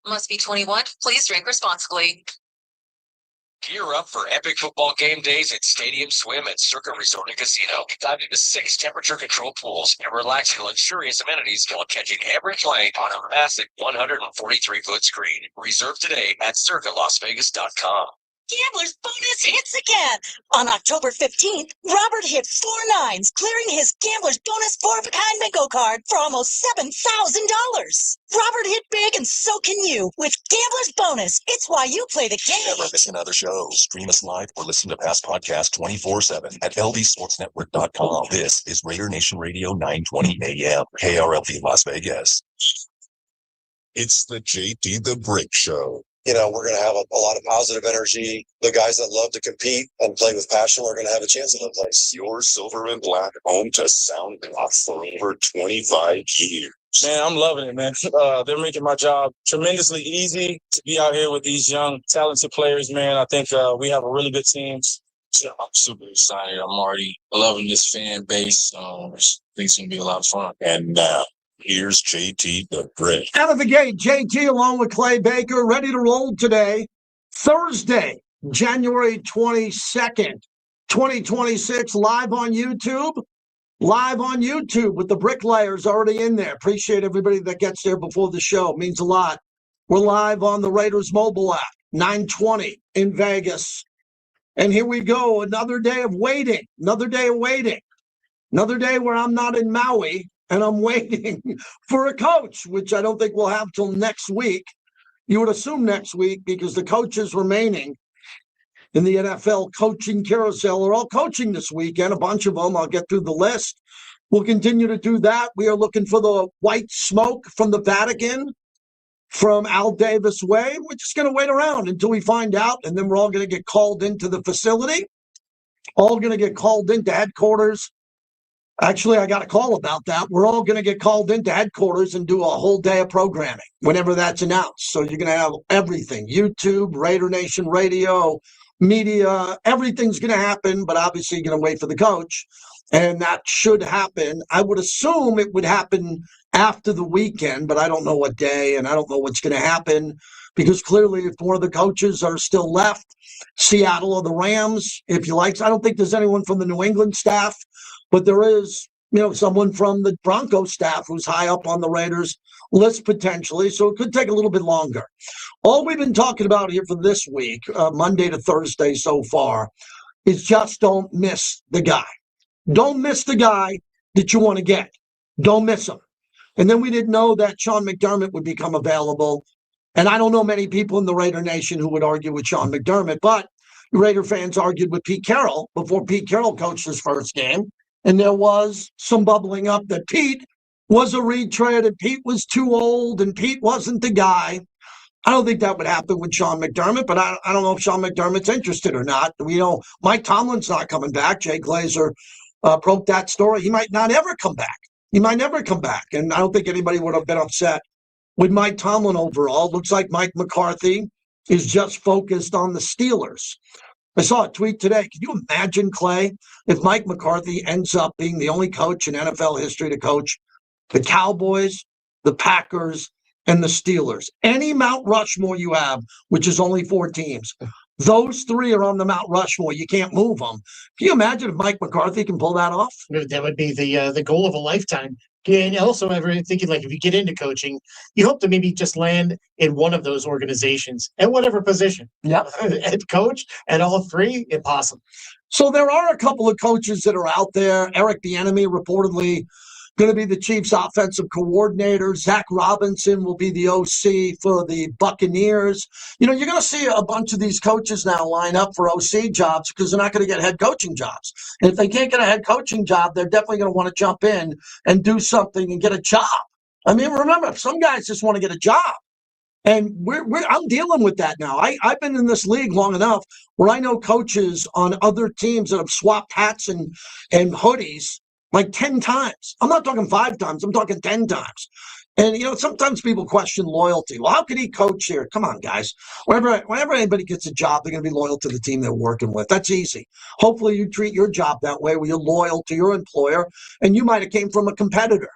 Must be 21. Please drink responsibly. Gear up for epic football game days at Stadium Swim at Circuit Resort and Casino. Dive into 6 temperature-controlled pools and relaxing luxurious amenities while catching every play on a massive 143-foot screen. Reserve today at CircuitLasVegas.com. Gambler's bonus hits again. On October 15th, Robert hit 4 nines, clearing his Gambler's bonus 4-of-a-kind bingo card for almost $7,000. Robert hit big, and so can you with Gambler's bonus. It's why you play the game. Never miss another show. Stream us live or listen to past podcasts 24/7 at LVSportsNetwork.com. This is Raider Nation Radio 920 AM, KRLD Las Vegas. It's the JT the Brick Show. You know, we're going to have a lot of positive energy. The guys that love to compete and play with passion are going to have a chance in the place. Your Silver and Black, home to sound block for over 25 years. Man, I'm loving it, man. They're making my job tremendously easy to be out here with these young, talented players, man. I think we have a really good team. So I'm super excited. I'm already loving this fan base. I think it's going to be a lot of fun. And now, here's JT the Brick. Out of the gate, JT along with Clay Baker, ready to roll today. Thursday, January 22nd, 2026, live on YouTube. Live on YouTube with the bricklayers already in there. Appreciate everybody that gets there before the show. Means a lot. We're live on the Raiders mobile app, 920 in Vegas. And here we go. Another day of waiting. Another day of waiting. Another day where I'm not in Maui and I'm waiting for a coach, which I don't think we'll have till next week. You would assume next week because the coaches remaining in the NFL coaching carousel are all coaching this weekend. A bunch of them. I'll get through the list. We'll continue to do that. We are looking for the white smoke from the Vatican, from Al Davis Way. We're just going to wait around until we find out, and then we're all going to get called into the facility, all going to get called into headquarters. Actually, I got a call about that. We're all going to get called into headquarters and do a whole day of programming whenever that's announced. So you're going to have everything, YouTube, Raider Nation Radio, media, everything's going to happen, but obviously you're going to wait for the coach, and that should happen. I would assume it would happen after the weekend, but I don't know what day, and I don't know what's going to happen, because clearly if one of the coaches are still left, Seattle or the Rams, if you like. I don't think there's anyone from the New England staff, but there is, someone from the Broncos staff who's high up on the Raiders list potentially, so it could take a little bit longer. All we've been talking about here for this week, Monday to Thursday so far, is just don't miss the guy. Don't miss the guy that you want to get. Don't miss him. And then we didn't know that Sean McDermott would become available. And I don't know many people in the Raider Nation who would argue with Sean McDermott, but Raider fans argued with Pete Carroll before Pete Carroll coached his first game. And there was some bubbling up that Pete was a retread and Pete was too old and Pete wasn't the guy. I don't think that would happen with Sean McDermott, but I don't know if Sean McDermott's interested or not. Mike Tomlin's not coming back. Jay Glazer broke that story. He might not ever come back. He might never come back. And I don't think anybody would have been upset with Mike Tomlin overall. Looks like Mike McCarthy is just focused on the Steelers. I saw a tweet today. Can you imagine, Clay, if Mike McCarthy ends up being the only coach in NFL history to coach the Cowboys, the Packers, and the Steelers? Any Mount Rushmore you have, which is only 4 teams, those 3 are on the Mount Rushmore. You can't move them. Can you imagine if Mike McCarthy can pull that off? That would be the goal of a lifetime. And also, ever thinking, like, if you get into coaching, you hope to maybe just land in one of those organizations at whatever position. Yeah, head coach at all 3, impossible. So there are a couple of coaches that are out there. Eric Bieniemy reportedly going to be the Chiefs' offensive coordinator. Zach Robinson will be the OC for the Buccaneers. You're going to see a bunch of these coaches now line up for OC jobs because they're not going to get head coaching jobs. And if they can't get a head coaching job, they're definitely going to want to jump in and do something and get a job. I mean, remember, some guys just want to get a job. And I'm dealing with that now. I've been in this league long enough where I know coaches on other teams that have swapped hats and hoodies like 10 times. I'm not talking 5 times. I'm talking 10 times. And, sometimes people question loyalty. Well, how could he coach here? Come on, guys. Whenever anybody gets a job, they're going to be loyal to the team they're working with. That's easy. Hopefully you treat your job that way where you're loyal to your employer, and you might have came from a competitor.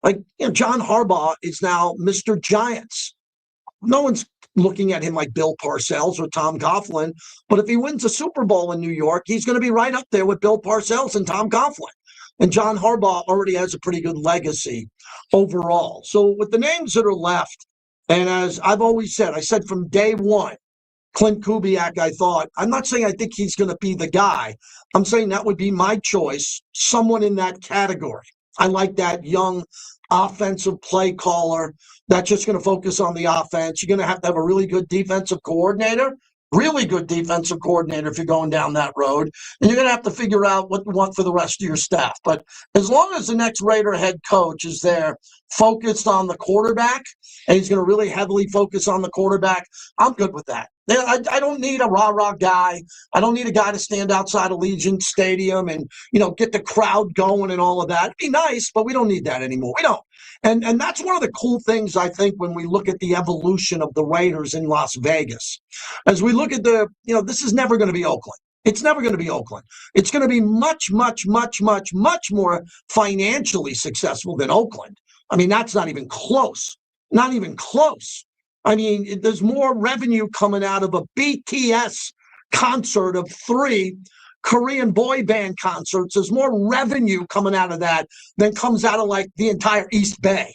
Like, John Harbaugh is now Mr. Giants. no one's looking at him like Bill Parcells or Tom Coughlin. But if he wins a Super Bowl in New York, he's going to be right up there with Bill Parcells and Tom Coughlin. And John Harbaugh already has a pretty good legacy overall. So with the names that are left, and as I've always said, I said from day one, Clint Kubiak, I'm not saying I think he's going to be the guy. I'm saying that would be my choice, someone in that category. I like that young offensive play caller that's just going to focus on the offense. You're going to have a really good defensive coordinator, if you're going down that road. And you're going to have to figure out what you want for the rest of your staff. But as long as the next Raider head coach is there focused on the quarterback, and he's going to really heavily focus on the quarterback, I'm good with that. I don't need a rah-rah guy. I don't need a guy to stand outside Allegiant Stadium and, get the crowd going and all of that. It'd be nice, but we don't need that anymore. We don't. And that's one of the cool things, I think, when we look at the evolution of the Raiders in Las Vegas. As we look at this is never going to be Oakland. It's never going to be Oakland. It's going to be much, much, much, much, much more financially successful than Oakland. I mean, that's not even close. Not even close. I mean, there's more revenue coming out of a BTS concert of 3 Korean boy band concerts. There's more revenue coming out of that than comes out of like the entire East Bay.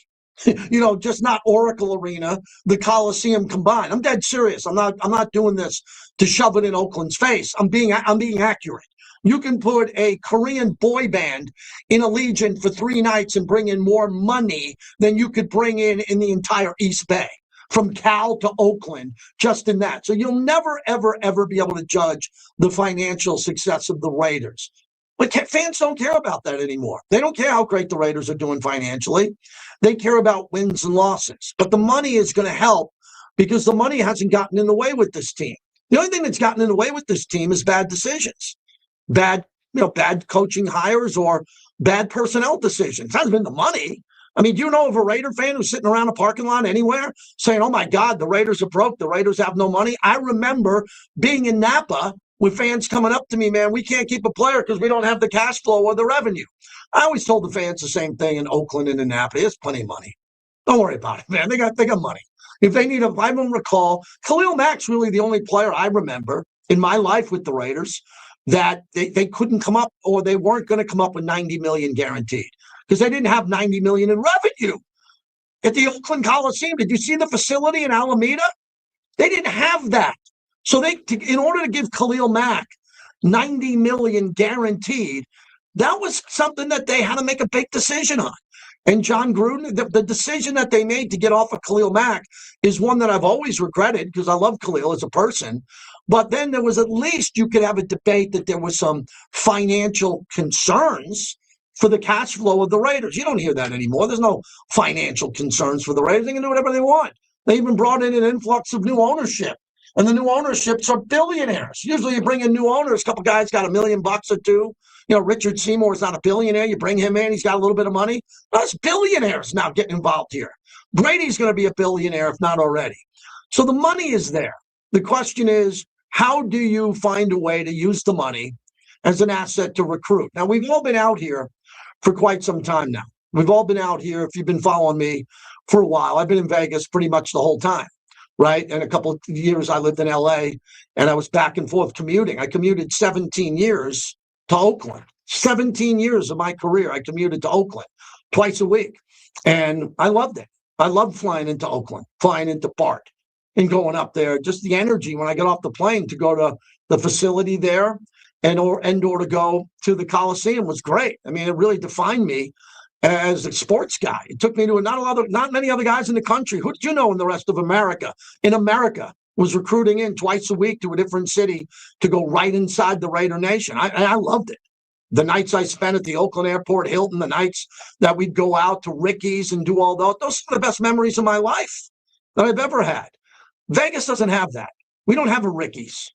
Just not Oracle Arena, the Coliseum combined. I'm dead serious. I'm not doing this to shove it in Oakland's face. I'm being accurate. You can put a Korean boy band in Allegiant for 3 nights and bring in more money than you could bring in the entire East Bay, from Cal to Oakland, just in that. So you'll never, ever, ever be able to judge the financial success of the Raiders. But fans don't care about that anymore. They don't care how great the Raiders are doing financially. They care about wins and losses. But the money is going to help because the money hasn't gotten in the way with this team. The only thing that's gotten in the way with this team is bad decisions, bad coaching hires or bad personnel decisions. It hasn't been the money. I mean, do you know of a Raider fan who's sitting around a parking lot anywhere saying, oh, my God, the Raiders are broke. The Raiders have no money. I remember being in Napa with fans coming up to me, man, we can't keep a player because we don't have the cash flow or the revenue. I always told the fans the same thing in Oakland and in Napa. There's plenty of money. Don't worry about it, man. They got money. If they need I don't recall, Khalil Mack's really the only player I remember in my life with the Raiders that they couldn't come up, or they weren't going to come up with $90 million guaranteed, because they didn't have $90 million in revenue at the Oakland Coliseum. Did you see the facility in Alameda? They didn't have that. So in order to give Khalil Mack $90 million guaranteed, that was something that they had to make a big decision on. And John Gruden, the decision that they made to get off of Khalil Mack is one that I've always regretted, because I love Khalil as a person. But then there was, at least you could have a debate that there was some financial concerns for the cash flow of the Raiders. You don't hear that anymore. There's no financial concerns for the Raiders. They can do whatever they want. They even brought in an influx of new ownership. And the new ownerships are billionaires. Usually you bring in new owners, a couple guys got $1 million or $2 million. Richard Seymour is not a billionaire. You bring him in, he's got a little bit of money. That's billionaires now getting involved here. Brady's going to be a billionaire, if not already. So the money is there. The question is, how do you find a way to use the money as an asset to recruit? Now, we've all been out here for quite some time now. We've all been out here, if you've been following me for a while. I've been in Vegas pretty much the whole time, right? And a couple of years I lived in LA, and I was back and forth commuting. I commuted 17 years to Oakland. 17 years of my career, I commuted to Oakland twice a week. And I loved it. I loved flying into Oakland, flying into BART and going up there. Just the energy when I got off the plane to go to the facility there or to go to the Coliseum was great. I mean, it really defined me as a sports guy. It took me to not many other guys in the country. Who did you know in the rest of America? In America, was recruiting in twice a week to a different city to go right inside the Raider Nation. I loved it. The nights I spent at the Oakland Airport Hilton, the nights that we'd go out to Ricky's and do all those are the best memories of my life that I've ever had. Vegas doesn't have that. We don't have a Ricky's.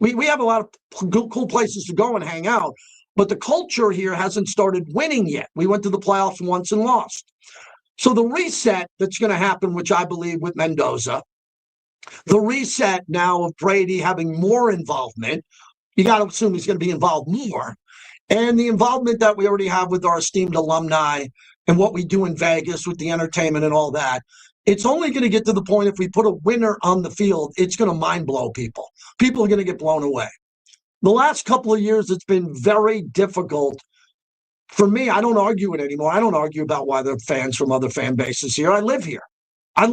We have a lot of cool places to go and hang out, but the culture here hasn't started winning yet. We went to the playoffs once and lost. So the reset that's going to happen, which I believe with Mendoza, the reset now of Brady having more involvement, you got to assume he's going to be involved more. And the involvement that we already have with our esteemed alumni and what we do in Vegas with the entertainment and all that It's only going to get to the point if we put a winner on the field, it's going to mind blow people. People are going to get blown away. The last couple of years, it's been very difficult. For me, I don't argue it anymore. I don't argue about why there are fans from other fan bases here. I live here. I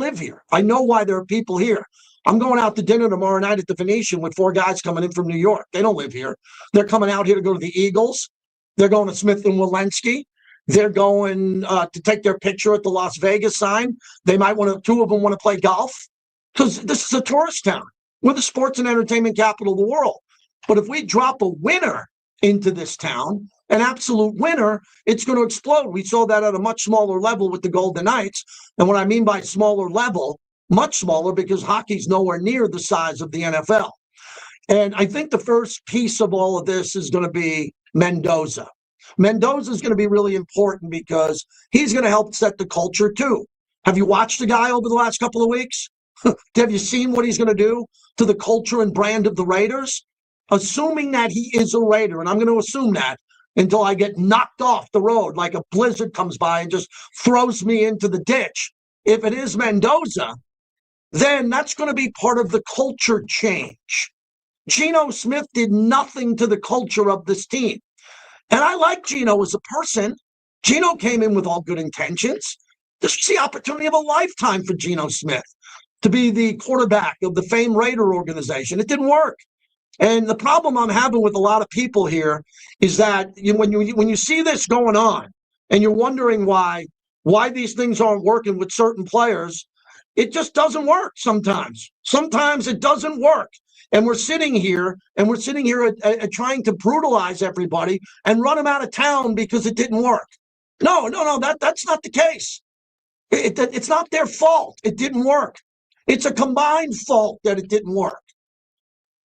know why there are people here. I'm going out to dinner tomorrow night at the Venetian with 4 guys coming in from New York. They don't live here. They're coming out here to go to the Eagles. They're going to Smith and Walensky. They're going to take their picture at the Las Vegas sign. They might want to, 2 of them want to play golf because this is a tourist town. We're the sports and entertainment capital of the world. But if we drop a winner into this town, an absolute winner, it's going to explode. We saw that at a much smaller level with the Golden Knights. And what I mean by smaller level, much smaller, because hockey's nowhere near the size of the NFL. And I think the first piece of all of this is going to be Mendoza. Mendoza is going to be really important because he's going to help set the culture too. Have you watched the guy over the last couple of weeks? Have you seen what he's going to do to the culture and brand of the Raiders? Assuming that he is a Raider, and I'm going to assume that until I get knocked off the road like a blizzard comes by and just throws me into the ditch. If it is Mendoza, then that's going to be part of the culture change. Geno Smith did nothing to the culture of this team. And I like Geno as a person. Geno came in with all good intentions. This was the opportunity of a lifetime for Geno Smith to be the quarterback of the famed Raider organization. It didn't work. And the problem I'm having with a lot of people here is that when you see this going on and you're wondering why these things aren't working with certain players, it just doesn't work sometimes. Sometimes it doesn't work. And we're sitting here trying to brutalize everybody and run them out of town because it didn't work. No, that's not the case. It's not their fault. It didn't work. It's a combined fault that it didn't work.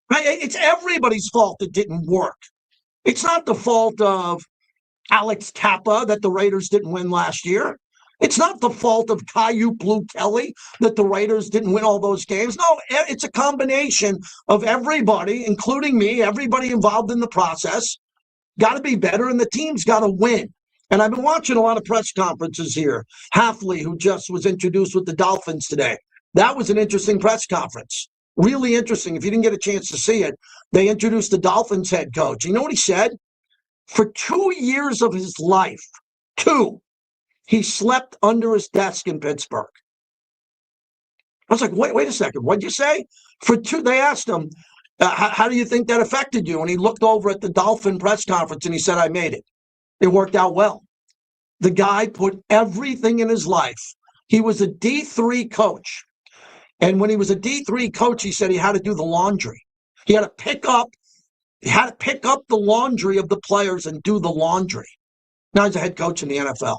Right? It's everybody's fault it didn't work. It's not the fault of Alex Kappa that the Raiders didn't win last year. It's not the fault of Caillou Blue Kelly that the Raiders didn't win all those games. No, it's a combination of everybody, including me, everybody involved in the process, got to be better, and the team's got to win. And I've been watching a lot of press conferences here. Hafley, who just was introduced with the Dolphins today. That was an interesting press conference. Really interesting. If you didn't get a chance to see it, they introduced the Dolphins head coach. You know what he said? For 2 years of his life, he slept under his desk in Pittsburgh. I was like, wait a second. What'd you say? They asked him, how do you think that affected you? And he looked over at the Dolphin press conference and he said, I made it. It worked out well. The guy put everything in his life. He was a D3 coach. And when he was a D3 coach, he said he had to do the laundry. He had to pick up the laundry of the players and do the laundry. Now he's a head coach in the NFL.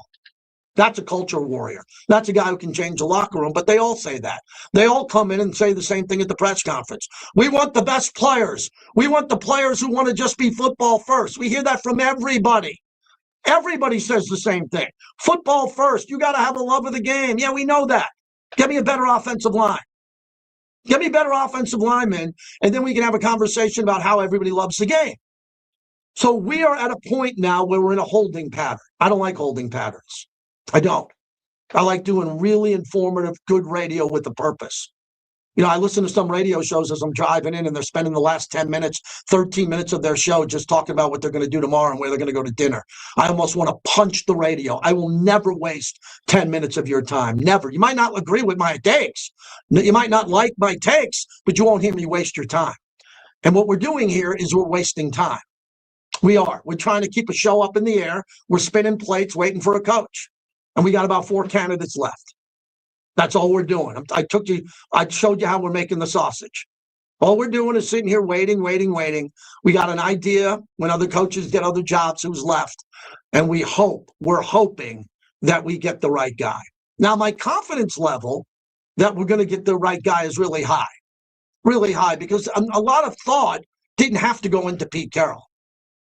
That's a culture warrior. That's a guy who can change the locker room, but they all say that. They all come in and say the same thing at the press conference. We want the best players. We want the players who want to just be football first. We hear that from everybody. Everybody says the same thing. Football first. You got to have a love of the game. Yeah, we know that. Get me a better offensive line. Get me better offensive linemen, and then we can have a conversation about how everybody loves the game. So we are at a point now where we're in a holding pattern. I don't like holding patterns. I don't. I like doing really informative, good radio with a purpose. You know, I listen to some radio shows as I'm driving in, and they're spending the last 10 minutes, 13 minutes of their show just talking about what they're going to do tomorrow and where they're going to go to dinner. I almost want to punch the radio. I will never waste 10 minutes of your time. Never. You might not agree with my takes. You might not like my takes, but you won't hear me waste your time. And what we're doing here is we're wasting time. We are. We're trying to keep a show up in the air. We're spinning plates waiting for a coach. And we got about 4 candidates left. That's all we're doing. I showed you how we're making the sausage. All we're doing is sitting here waiting. We got an idea when other coaches get other jobs who's left. And we're hoping that we get the right guy. Now, my confidence level that we're going to get the right guy is really high because a lot of thought didn't have to go into Pete Carroll.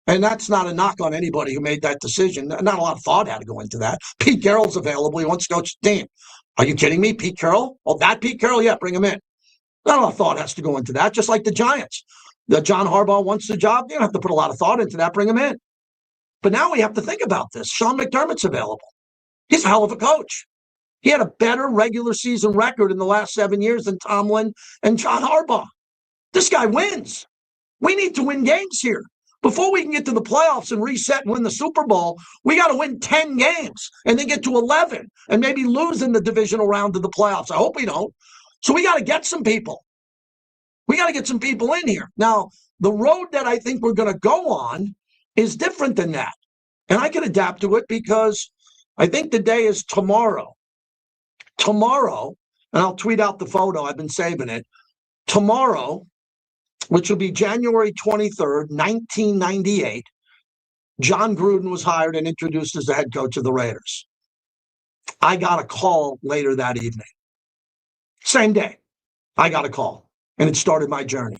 And that's not a knock on anybody who made that decision. Not a lot of thought had to go into that. Pete Carroll's available. He wants to coach the team. Are you kidding me? Pete Carroll? Oh, that Pete Carroll? Yeah, bring him in. Not a lot of thought has to go into that, just like the Giants. John Harbaugh wants the job. You don't have to put a lot of thought into that. Bring him in. But now we have to think about this. Sean McDermott's available. He's a hell of a coach. He had a better regular season record in the last 7 years than Tomlin and John Harbaugh. This guy wins. We need to win games here. Before we can get to the playoffs and reset and win the Super Bowl, we got to win 10 games and then get to 11 and maybe lose in the divisional round of the playoffs. I hope we don't. So we got to get some people. We got to get some people in here. Now, the road that I think we're going to go on is different than that. And I can adapt to it because I think the day is tomorrow. Tomorrow, and I'll tweet out the photo. I've been saving it. Tomorrow, which will be January 23rd, 1998, John Gruden was hired and introduced as the head coach of the Raiders. I got a call later that evening. Same day, I got a call, and it started my journey.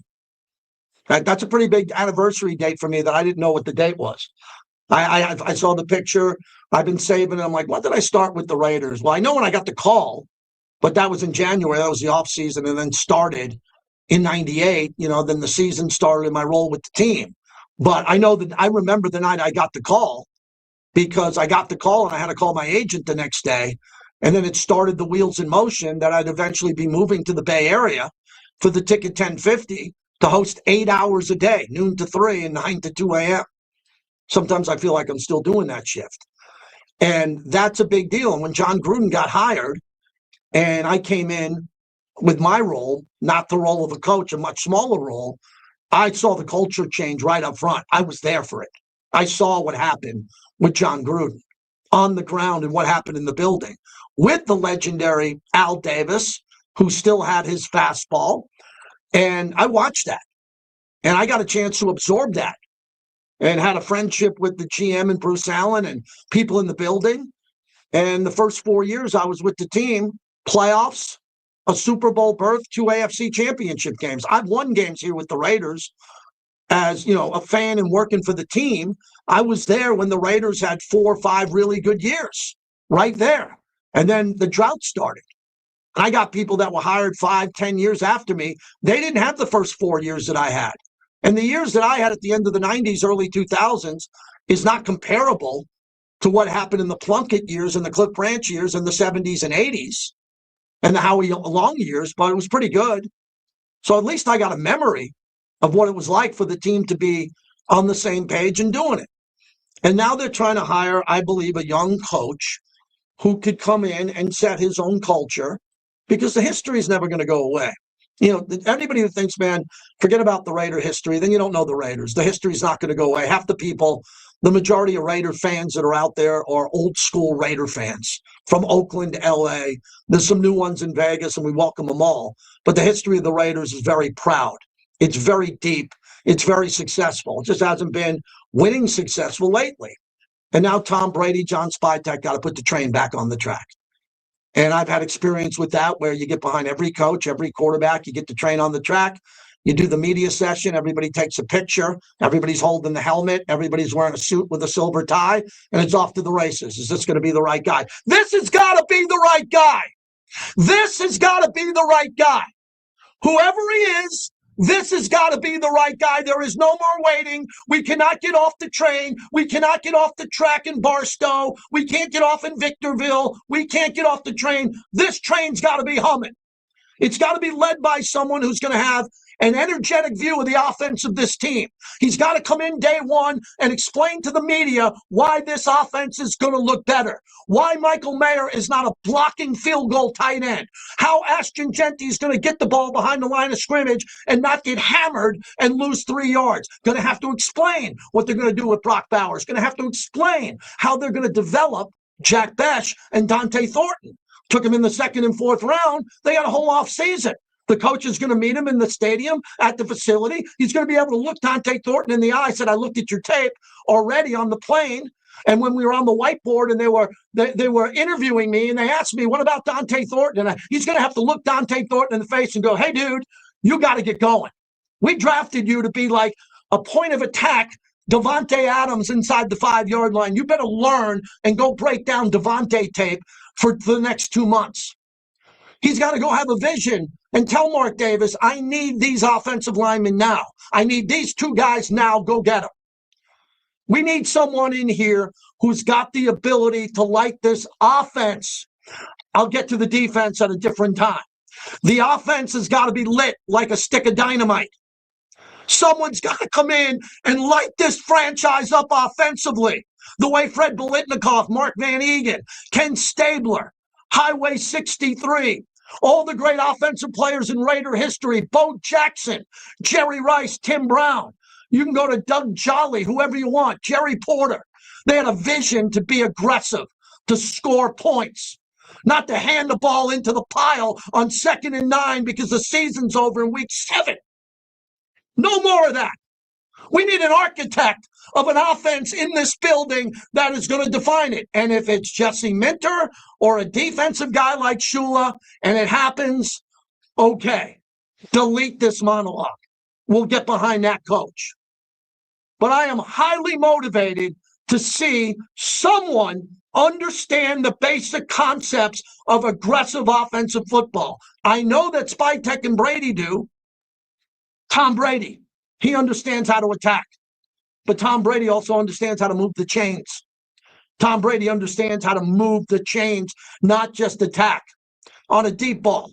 That's a pretty big anniversary date for me that I didn't know what the date was. I saw the picture. I've been saving it. I'm like, when did I start with the Raiders? Well, I know when I got the call, but that was in January. That was the offseason, and then started in 98, then the season started in my role with the team. But I know that I remember the night I got the call because I got the call and I had to call my agent the next day. And then it started the wheels in motion that I'd eventually be moving to the Bay Area for the Ticket 1050 to host 8 hours a day, noon to 3 and 9 to 2 a.m. Sometimes I feel like I'm still doing that shift. And that's a big deal. And when John Gruden got hired and I came in with my role, not the role of a coach, a much smaller role, I saw the culture change right up front. I was there for it. I saw what happened with John Gruden on the ground and what happened in the building with the legendary Al Davis, who still had his fastball. And I watched that. And I got a chance to absorb that and had a friendship with the GM and Bruce Allen and people in the building. And the first 4 years I was with the team, playoffs, a Super Bowl berth, 2 AFC championship games. I've won games here with the Raiders as, a fan and working for the team. I was there when the Raiders had 4 or 5 really good years, right there. And then the drought started. And I got people that were hired 5, 10 years after me. They didn't have the first 4 years that I had. And the years that I had at the end of the 90s, early 2000s is not comparable to what happened in the Plunkett years and the Cliff Branch years in the 70s and 80s. And the Howie Long years, but it was pretty good. So at least I got a memory of what it was like for the team to be on the same page and doing it. And now they're trying to hire, I believe, a young coach who could come in and set his own culture because the history is never going to go away. Anybody who thinks, man, forget about the Raider history, then you don't know the Raiders. The history is not going to go away. Half the people, the majority of Raider fans that are out there are old school Raider fans from Oakland to LA. There's some new ones in Vegas, and we welcome them all. But the history of the Raiders is very proud. It's very deep. It's very successful. It just hasn't been winning successful lately. And now Tom Brady, John Spytek got to put the train back on the track. And I've had experience with that where you get behind every coach, every quarterback, you get the train on the track. You do the media session, everybody takes a picture, everybody's holding the helmet, everybody's wearing a suit with a silver tie, and it's off to the races. Is this going to be the right guy? This has got to be the right guy. This has got to be the right guy. Whoever he is, this has got to be the right guy. There is no more waiting. We cannot get off the train. We cannot get off the track in Barstow. We can't get off in Victorville. We can't get off the train. This train's got to be humming. It's got to be led by someone who's going to have an energetic view of the offense of this team. He's got to come in day one and explain to the media why this offense is going to look better, why Michael Mayer is not a blocking field goal tight end, how Ashton Jeanty is going to get the ball behind the line of scrimmage and not get hammered and lose 3 yards. Going to have to explain what they're going to do with Brock Bowers. Going to have to explain how they're going to develop Jack Bech and Dante Thornton. Took him in the 2nd and 4th round. They had a whole off season. The coach is going to meet him in the stadium at the facility. He's going to be able to look Dante Thornton in the eye. I said, I looked at your tape already on the plane. And when we were on the whiteboard and they were interviewing me and they asked me, what about Dante Thornton? And he's going to have to look Dante Thornton in the face and go, hey, dude, you got to get going. We drafted you to be like a point of attack Davante Adams inside the 5-yard line. You better learn and go break down Davante tape for the next 2 months. He's got to go have a vision and tell Mark Davis, I need these offensive linemen now. I need these 2 guys now. Go get them. We need someone in here who's got the ability to light this offense. I'll get to the defense at a different time. The offense has got to be lit like a stick of dynamite. Someone's got to come in and light this franchise up offensively. The way Fred Biletnikoff, Mark Van Egan, Ken Stabler, Highway 63, all the great offensive players in Raider history, Bo Jackson, Jerry Rice, Tim Brown. You can go to Doug Jolly, whoever you want, Jerry Porter. They had a vision to be aggressive, to score points, not to hand the ball into the pile on 2nd and 9 because the season's over in week 7. No more of that. We need an architect of an offense in this building that is going to define it. And if it's Jesse Minter or a defensive guy like Shula and it happens, okay, delete this monologue. We'll get behind that coach. But I am highly motivated to see someone understand the basic concepts of aggressive offensive football. I know that Spytek and Brady do. Tom Brady, he understands how to attack. But Tom Brady also understands how to move the chains. Tom Brady understands how to move the chains, not just attack on a deep ball.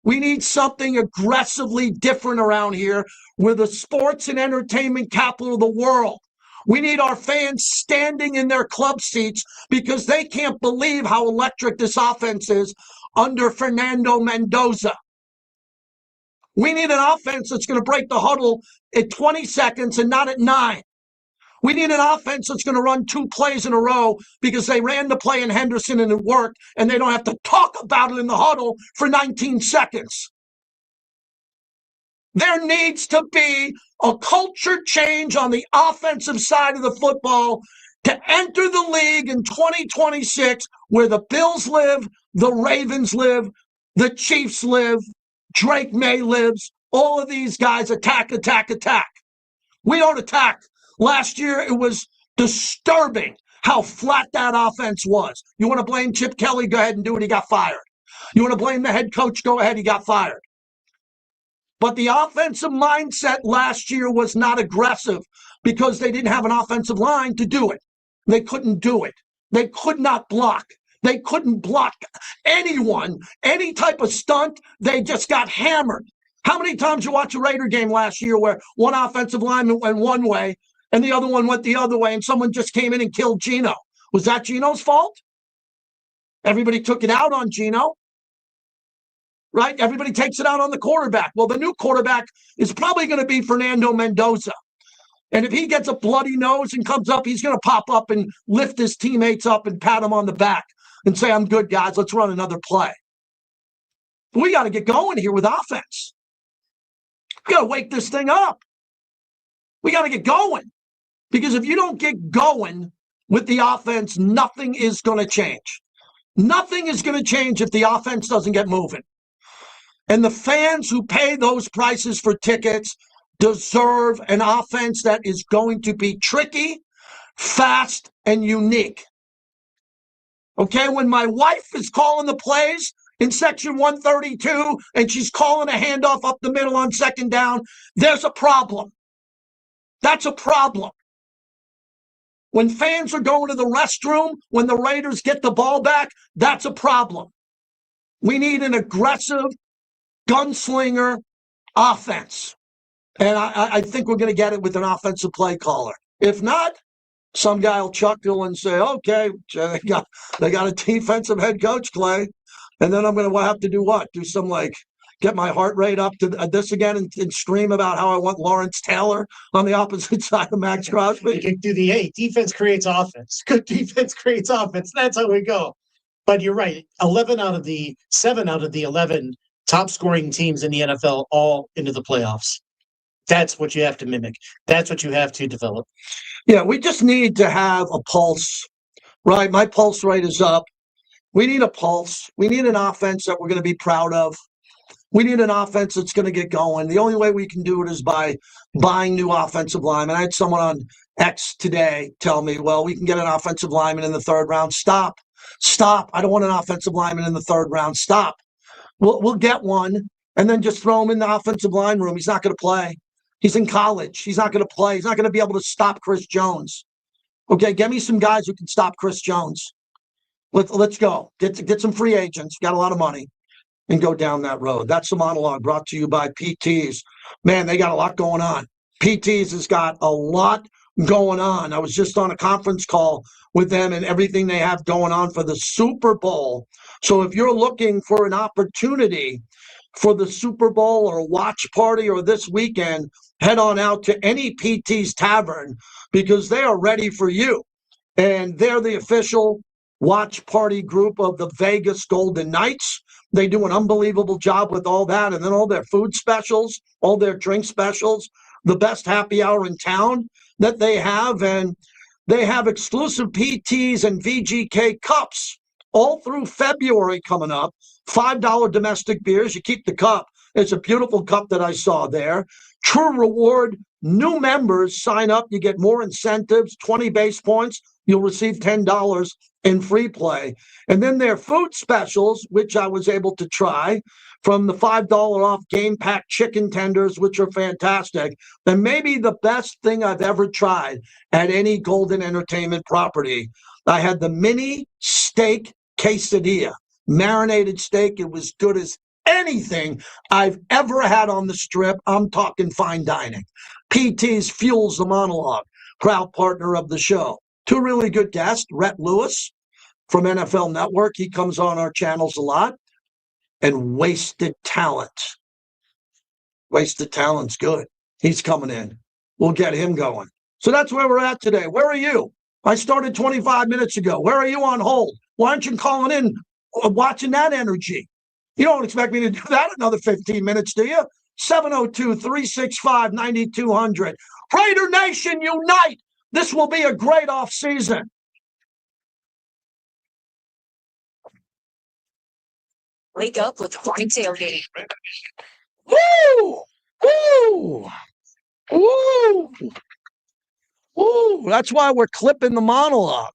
We need something aggressively different around here. We're the sports and entertainment capital of the world. We need our fans standing in their club seats because they can't believe how electric this offense is under Fernando Mendoza. We need an offense that's going to break the huddle at 20 seconds and not at 9. We need an offense that's going to run 2 plays in a row because they ran the play in Henderson and it worked, and they don't have to talk about it in the huddle for 19 seconds. There needs to be a culture change on the offensive side of the football to enter the league in 2026 where the Bills live, the Ravens live, the Chiefs live, Drake May lives. All of these guys attack, attack, attack. We don't attack. Last year, it was disturbing how flat that offense was. You want to blame Chip Kelly? Go ahead and do it. He got fired. You want to blame the head coach? Go ahead. He got fired. But the offensive mindset last year was not aggressive because they didn't have an offensive line to do it. They couldn't do it. They could not block. They couldn't block anyone, any type of stunt. They just got hammered. How many times you watch a Raider game last year where one offensive lineman went one way and the other one went the other way and someone just came in and killed Geno? Was that Geno's fault? Everybody took it out on Geno, right? Everybody takes it out on the quarterback. Well, the new quarterback is probably going to be Fernando Mendoza. And if he gets a bloody nose and comes up, he's going to pop up and lift his teammates up and pat them on the back and say, I'm good, guys. Let's run another play. We got to get going here with offense. We got to wake this thing up. We got to get going. Because if you don't get going with the offense, nothing is going to change. Nothing is going to change if the offense doesn't get moving. And the fans who pay those prices for tickets deserve an offense that is going to be tricky, fast, and unique. Okay, when my wife is calling the plays in section 132 and she's calling a handoff up the middle on 2nd down, there's a problem. That's a problem. When fans are going to the restroom, when the Raiders get the ball back, that's a problem. We need an aggressive, gunslinger offense. And I think we're going to get it with an offensive play caller. If not, some guy will chuckle and say, okay, they got a defensive head coach, Clay. And then I'm going to have to do what? Do some get my heart rate up to this again and scream about how I want Lawrence Taylor on the opposite side of Max Crosby. You can do the 8. Defense creates offense. Good defense creates offense. That's how we go. But you're right. 7 out of the 11 top scoring teams in the NFL all into the playoffs. That's what you have to mimic. That's what you have to develop. Yeah, we just need to have a pulse, right? My pulse rate is up. We need a pulse. We need an offense that we're going to be proud of. We need an offense that's going to get going. The only way we can do it is by buying new offensive linemen. I had someone on X today tell me, well, we can get an offensive lineman in the 3rd round. Stop. I don't want an offensive lineman in the 3rd round. Stop. We'll get one and then just throw him in the offensive line room. He's not going to play. He's in college. He's not going to play. He's not going to be able to stop Chris Jones. Okay, get me some guys who can stop Chris Jones. Let's go. Get some free agents. Got a lot of money. And go down that road. That's the monologue brought to you by PTs. Man, they got a lot going on. PTs has got a lot going on. I was just on a conference call with them and everything they have going on for the Super Bowl. So if you're looking for an opportunity for the Super Bowl or a watch party or this weekend, head on out to any PT's Tavern because they are ready for you. And they're the official watch party group of the Vegas Golden Knights. They do an unbelievable job with all that. And then all their food specials, all their drink specials, the best happy hour in town that they have. And they have exclusive PTs and VGK cups all through February coming up. $5 domestic beers. You keep the cup. It's a beautiful cup that I saw there. True Reward. New members sign up. You get more incentives, 20 base points. You'll receive $10 in free play. And then their food specials, which I was able to try, from the $5 off game pack chicken tenders, which are fantastic. And maybe the best thing I've ever tried at any Golden Entertainment property. I had the mini steak quesadilla, marinated steak. It was good as anything I've ever had on the Strip. I'm talking fine dining. PT's Fuels the Monologue, proud partner of the show. Two really good guests, Rhett Lewis from NFL Network. He comes on our channels a lot. And Wasted Talent. Wasted Talent's good. He's coming in. We'll get him going. So that's where we're at today. Where are you? I started 25 minutes ago. Where are you on hold? Why aren't you calling in, watching that energy? You don't expect me to do that another 15 minutes, do you? 702-365-9200. Raider Nation, unite! This will be a great off season. Wake up with morning tailgating. Woo! Woo! Woo! Woo! That's why we're clipping the monologue.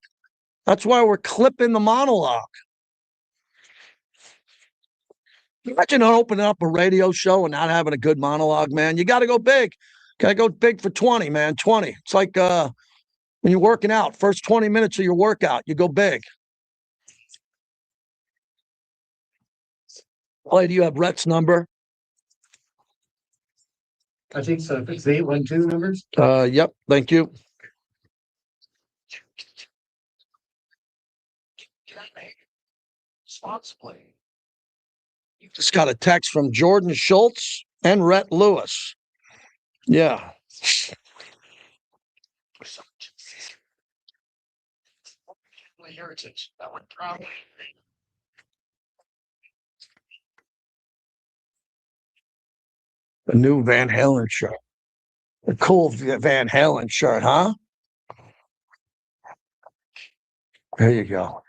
That's why we're clipping the monologue. Imagine opening up a radio show and not having a good monologue, man. You got to go big. Got to go big for 20, man. 20. It's like when you're working out, first 20 minutes of your workout, you go big. Clay, do you have Rhett's number? I think so. It's the 812 numbers. Yep. Thank you. Just got a text from Jordan Schultz and Rhett Lewis. Yeah. Heritage. That would probably. The new Van Halen shirt. The cool Van Halen shirt, huh? There you go.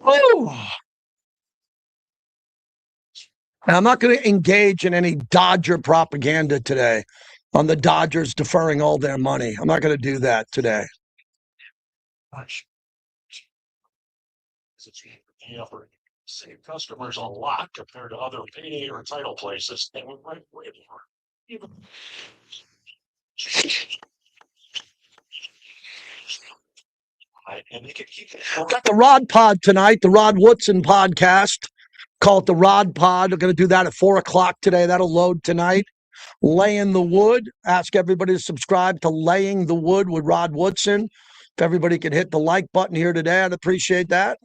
Woo! Now, I'm not going to engage in any Dodger propaganda today on the Dodgers deferring all their money. I'm not going to do that today. Save customers a lot compared to other payday or title places. They would write way more. Even and they could keep it. Got the Rod Pod tonight, the Rod Woodson podcast. Call it the Rod Pod. We're going to do that at 4:00 today. That'll load tonight. Laying the Wood. Ask everybody to subscribe to Laying the Wood with Rod Woodson. If everybody could hit the like button here today, I'd appreciate that.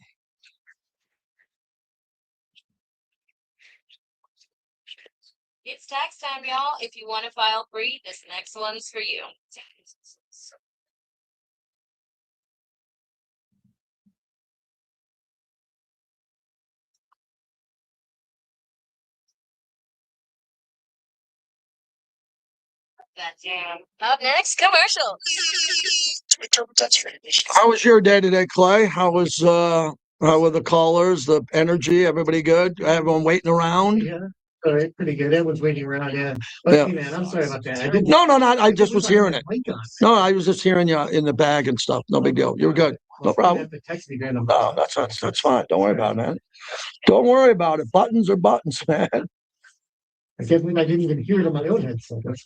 It's tax time, y'all. If you want to file free, this next one's for you. Up next, commercial. How was your day today, Clay? How were the callers, the energy? Everybody good? Everyone waiting around? Yeah. All right, pretty good. Everyone's waiting around. Yeah. Okay, man, I'm sorry about that. I didn't. No, I just was hearing it. Link on. No, I was just hearing you in the bag and stuff. No big deal. You're good. No problem. You have to text me then. No, that's fine. Don't worry about it, man. Don't worry about it. Buttons are buttons, man. I can't believe I didn't even hear it on my own headset. That's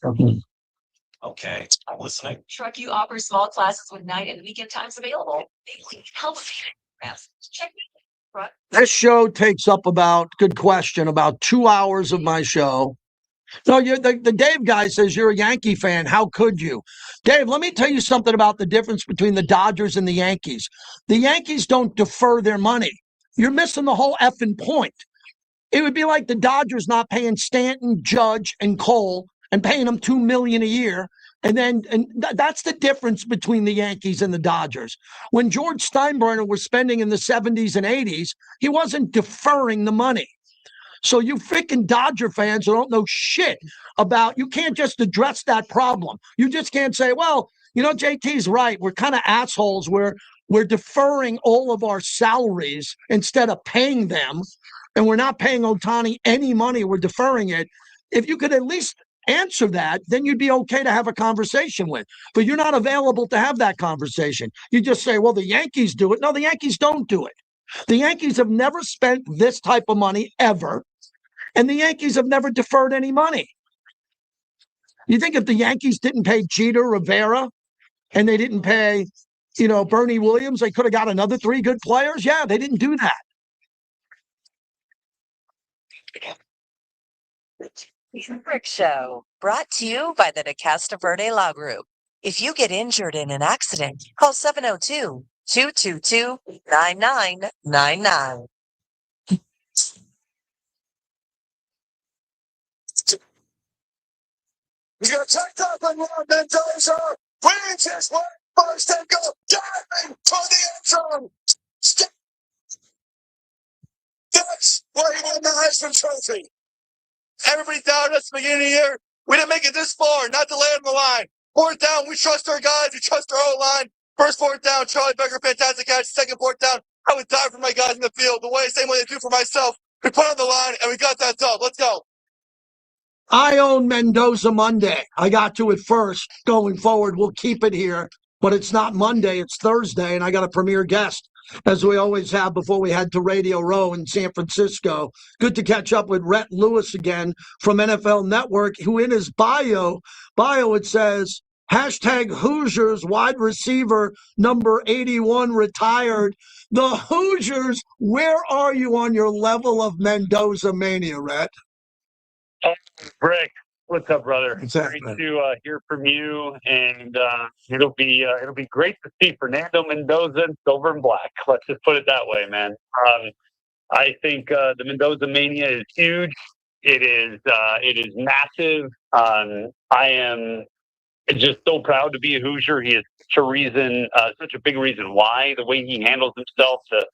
Okay, I'm listening. Truck U offers small classes with night and weekend times available. They help check Truck. This show takes up good question, about 2 hours of my show. No, the Dave guy says you're a Yankee fan. How could you? Dave, let me tell you something about the difference between the Dodgers and the Yankees. The Yankees don't defer their money. You're missing the whole effing point. It would be like the Dodgers not paying Stanton, Judge, and Cole and paying them $2 million a year. That's the difference between the Yankees and the Dodgers. When George Steinbrenner was spending in the 70s and 80s, he wasn't deferring the money. So you freaking Dodger fans who don't know shit about, you can't just address that problem. You just can't say, well, JT's right. We're kind of assholes. We're deferring all of our salaries instead of paying them. And we're not paying Ohtani any money. We're deferring it. If you could at least answer that, then you'd be okay to have a conversation with. But you're not available to have that conversation. You just say, well, the Yankees do it. No, the Yankees don't do it. The Yankees have never spent this type of money ever. And the Yankees have never deferred any money. You think if the Yankees didn't pay Jeter, Rivera, and they didn't pay, Bernie Williams, they could have got another 3 good players? Yeah, they didn't do that. Brick Show, brought to you by the DeCasta Verde Law Group. If you get injured in an accident, call 702-222-9999. He's going to check up on Ron Mendoza. Wins his way first and go diving for the end zone. That's where he won the Heisman Trophy. Everybody doubted us at the beginning of the year. We didn't make it this far, not to land on the line. 4th down, we trust our guys. We trust our O-line. First 4th down, Charlie Becker, fantastic catch. Second 4th down, I would die for my guys in the field. Same way they do for myself. We put on the line, and we got that dub. Let's go. I own Mendoza Monday. I got to it first. Going forward, we'll keep it here. But it's not Monday, it's Thursday, and I got a premier guest, as we always have before we head to Radio Row in San Francisco. Good to catch up with Rhett Lewis again from NFL Network, who in his bio it says, #Hoosiers wide receiver number 81 retired. The Hoosiers, where are you on your level of Mendoza mania, Rhett? Rick, what's up, brother? What's Great happening? to hear from you, and it'll be great to see Fernando Mendoza in silver and black. Let's just put it that way, man. I think the Mendoza mania is huge. It is massive. I am just so proud to be a Hoosier. He is such a big reason why. The way he handles himself, the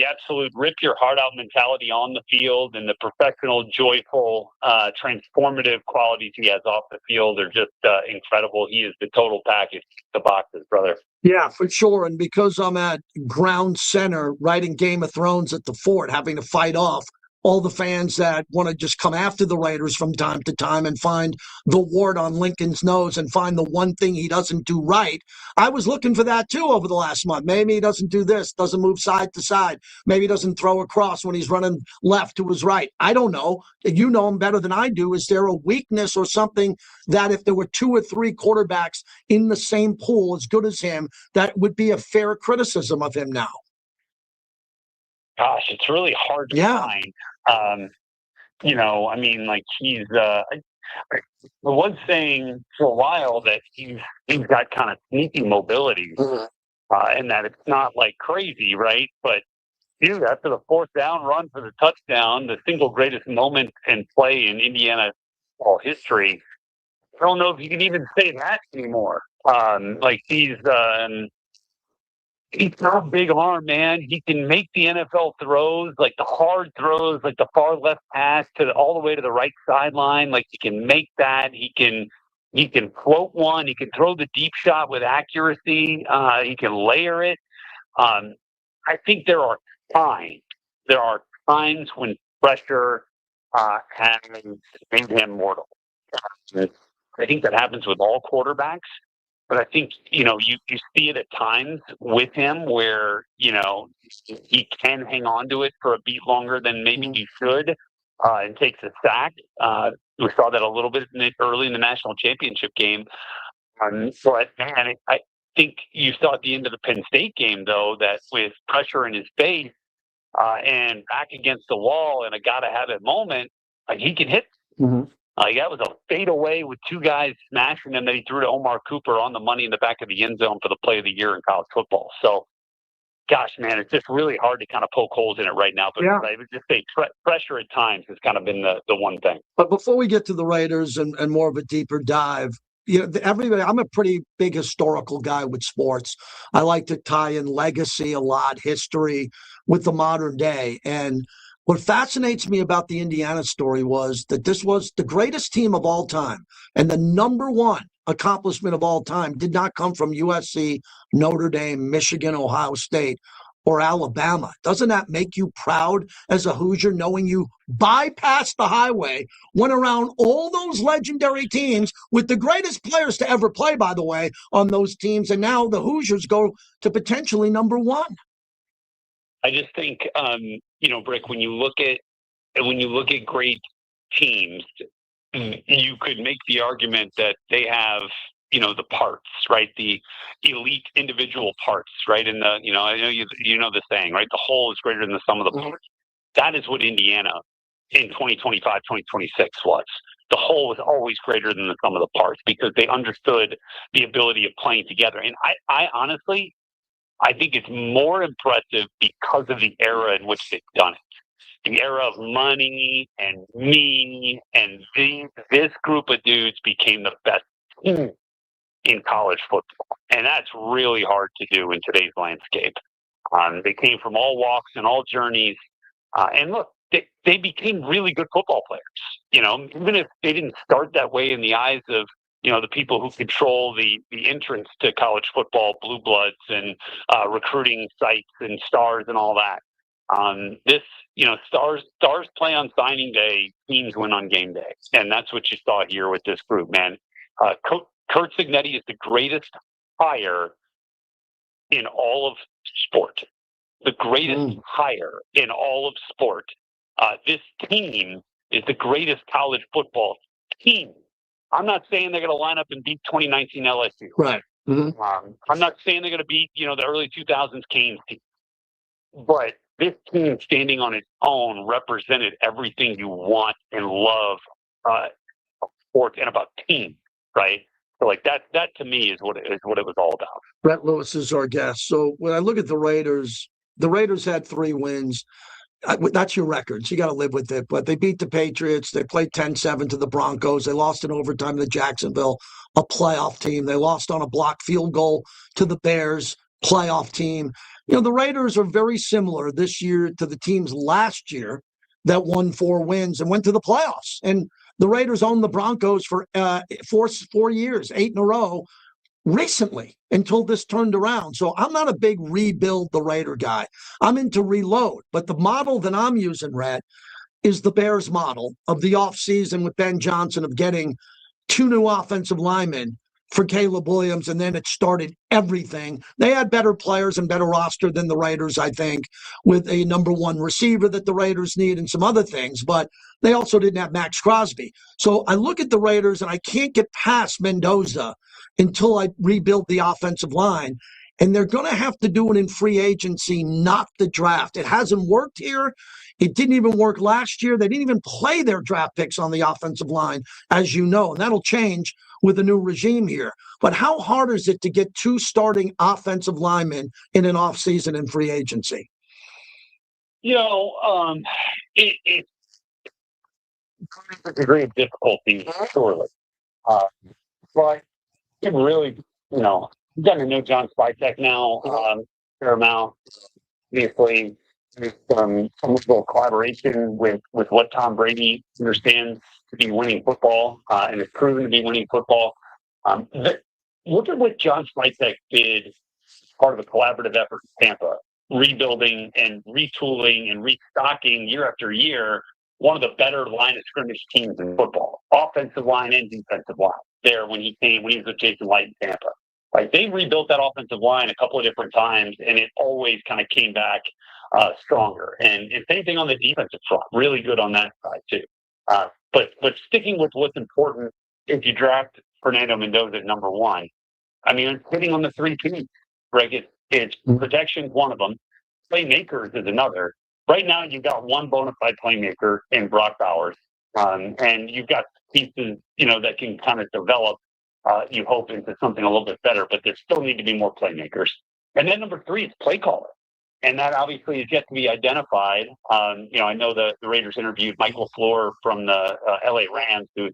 absolute rip your heart out mentality on the field, and the professional, joyful, transformative qualities he has off the field are just incredible. He is the total package, the boxes, brother. Yeah, for sure. And because I'm at ground center writing Game of Thrones at the fort, having to fight off all the fans that want to just come after the Raiders from time to time and find the wart on Lincoln's nose and find the one thing he doesn't do right. I was looking for that too over the last month. Maybe he doesn't do this, doesn't move side to side. Maybe he doesn't throw across when he's running left to his right. I don't know. You know him better than I do. Is there a weakness or something that if there were 2 or 3 quarterbacks in the same pool as good as him, that would be a fair criticism of him now? Gosh, it's really hard to find. He's I was saying for a while that he's got kind of sneaky mobility, and that it's not like crazy, right? But dude, after the 4th down run for the touchdown, the single greatest moment in play in Indiana ball history, I don't know if you can even say that anymore. He's got a big arm, man. He can make the NFL throws, like the hard throws, like the far left pass all the way to the right sideline. Like he can make that. He can float one. He can throw the deep shot with accuracy. He can layer it. I think there are times when pressure has made him mortal. I think that happens with all quarterbacks. But I think, you see it at times with him where, he can hang on to it for a beat longer than maybe he should. and takes a sack. We saw that a little bit early in the national championship game. But man, I think you saw at the end of the Penn State game, though, that with pressure in his face and back against the wall and a gotta-have-it moment, he can hit. That was a fadeaway with two guys smashing him that he threw to Omar Cooper on the money in the back of the end zone for the play of the year in college football. So, gosh, man, it's just really hard to kind of poke holes in it right now. But I would just say pressure at times has kind of been the one thing. But before we get to the Raiders and more of a deeper dive, everybody, I'm a pretty big historical guy with sports. I like to tie in legacy a lot, history with the modern day. And what fascinates me about the Indiana story was that this was the greatest team of all time. And the number one accomplishment of all time did not come from USC, Notre Dame, Michigan, Ohio State, or Alabama. Doesn't that make you proud as a Hoosier, knowing you bypassed the highway, went around all those legendary teams with the greatest players to ever play, by the way, on those teams, and now the Hoosiers go to potentially number one? I just think, Brick, when you look at great teams, you could make the argument that they have, the parts, right? The elite individual parts, right? And I know you know the saying, right? The whole is greater than the sum of the parts. That is what Indiana in 2025, 2026 was. The whole was always greater than the sum of the parts because they understood the ability of playing together. And I honestly, I think it's more impressive because of the era in which they've done it. The era of money and me and this group of dudes became the best team in college football. And that's really hard to do in today's landscape. They came from all walks and all journeys. And look, they became really good football players. Even if they didn't start that way in the eyes of, the people who control the entrance to college football, blue bloods and recruiting sites and stars and all that. Stars play on signing day, teams win on game day. And that's what you saw here with this group, man. Kurt Cignetti is the greatest hire in all of sport. The greatest hire in all of sport. This team is the greatest college football team. I'm not saying they're going to line up and beat 2019 LSU. Right. I'm not saying they're going to beat, the early 2000s Canes team. But this team standing on its own represented everything you want and love sports and about teams, right? So that to me is what it was all about. Brett Lewis is our guest. So when I look at the Raiders had 3 wins. That's your record, so you got to live with it. But they beat the Patriots. They played 10-7 to the Broncos. They lost in overtime to Jacksonville, a playoff team. They lost on a blocked field goal to the Bears, playoff team. The Raiders are very similar this year to the teams last year that won 4 wins and went to the playoffs. And the Raiders owned the Broncos for 4 years, 8 in a row, recently, until this turned around. So I'm not a big rebuild the Raider guy. I'm into reload. But the model that I'm using, Rhett, is the Bears model of the offseason with Ben Johnson of getting 2 new offensive linemen for Caleb Williams, and then it started everything. They had better players and better roster than the Raiders, I think, with a number 1 receiver that the Raiders need and some other things, but they also didn't have Max Crosby. So I look at the Raiders and I can't get past Mendoza until I rebuild the offensive line. And they're going to have to do it in free agency, not the draft. It hasn't worked here. It didn't even work last year. They didn't even play their draft picks on the offensive line, as you know, and that'll change with a new regime here. But how hard is it to get 2 starting offensive linemen in an offseason in free agency? It's a degree of difficulty, surely. But it really, you've gotten to know John Spytek now, fair amount. Obviously, there's some little collaboration with what Tom Brady understands to be winning football, and it's proven to be winning football. Look at what John Spytek did as part of a collaborative effort in Tampa, rebuilding and retooling and restocking year after year one of the better line of scrimmage teams in football, offensive line and defensive line. There when he was with Jason Light in Tampa. Like, they rebuilt that offensive line a couple of different times, and it always kind of came back stronger. And same thing on the defensive front, really good on that side too. But sticking with what's important, if you draft Fernando Mendoza at number one, I mean, it's hitting on the three P's, right? It's protection, one of them. Playmakers is another. Right now, you've got one bona fide playmaker in Brock Bowers, and you've got pieces, that can kind of develop. You hope into something a little bit better, but there still need to be more playmakers. And then number three is play caller, and that obviously is yet to be identified. I know the Raiders interviewed Michael Floor from the LA Rams, who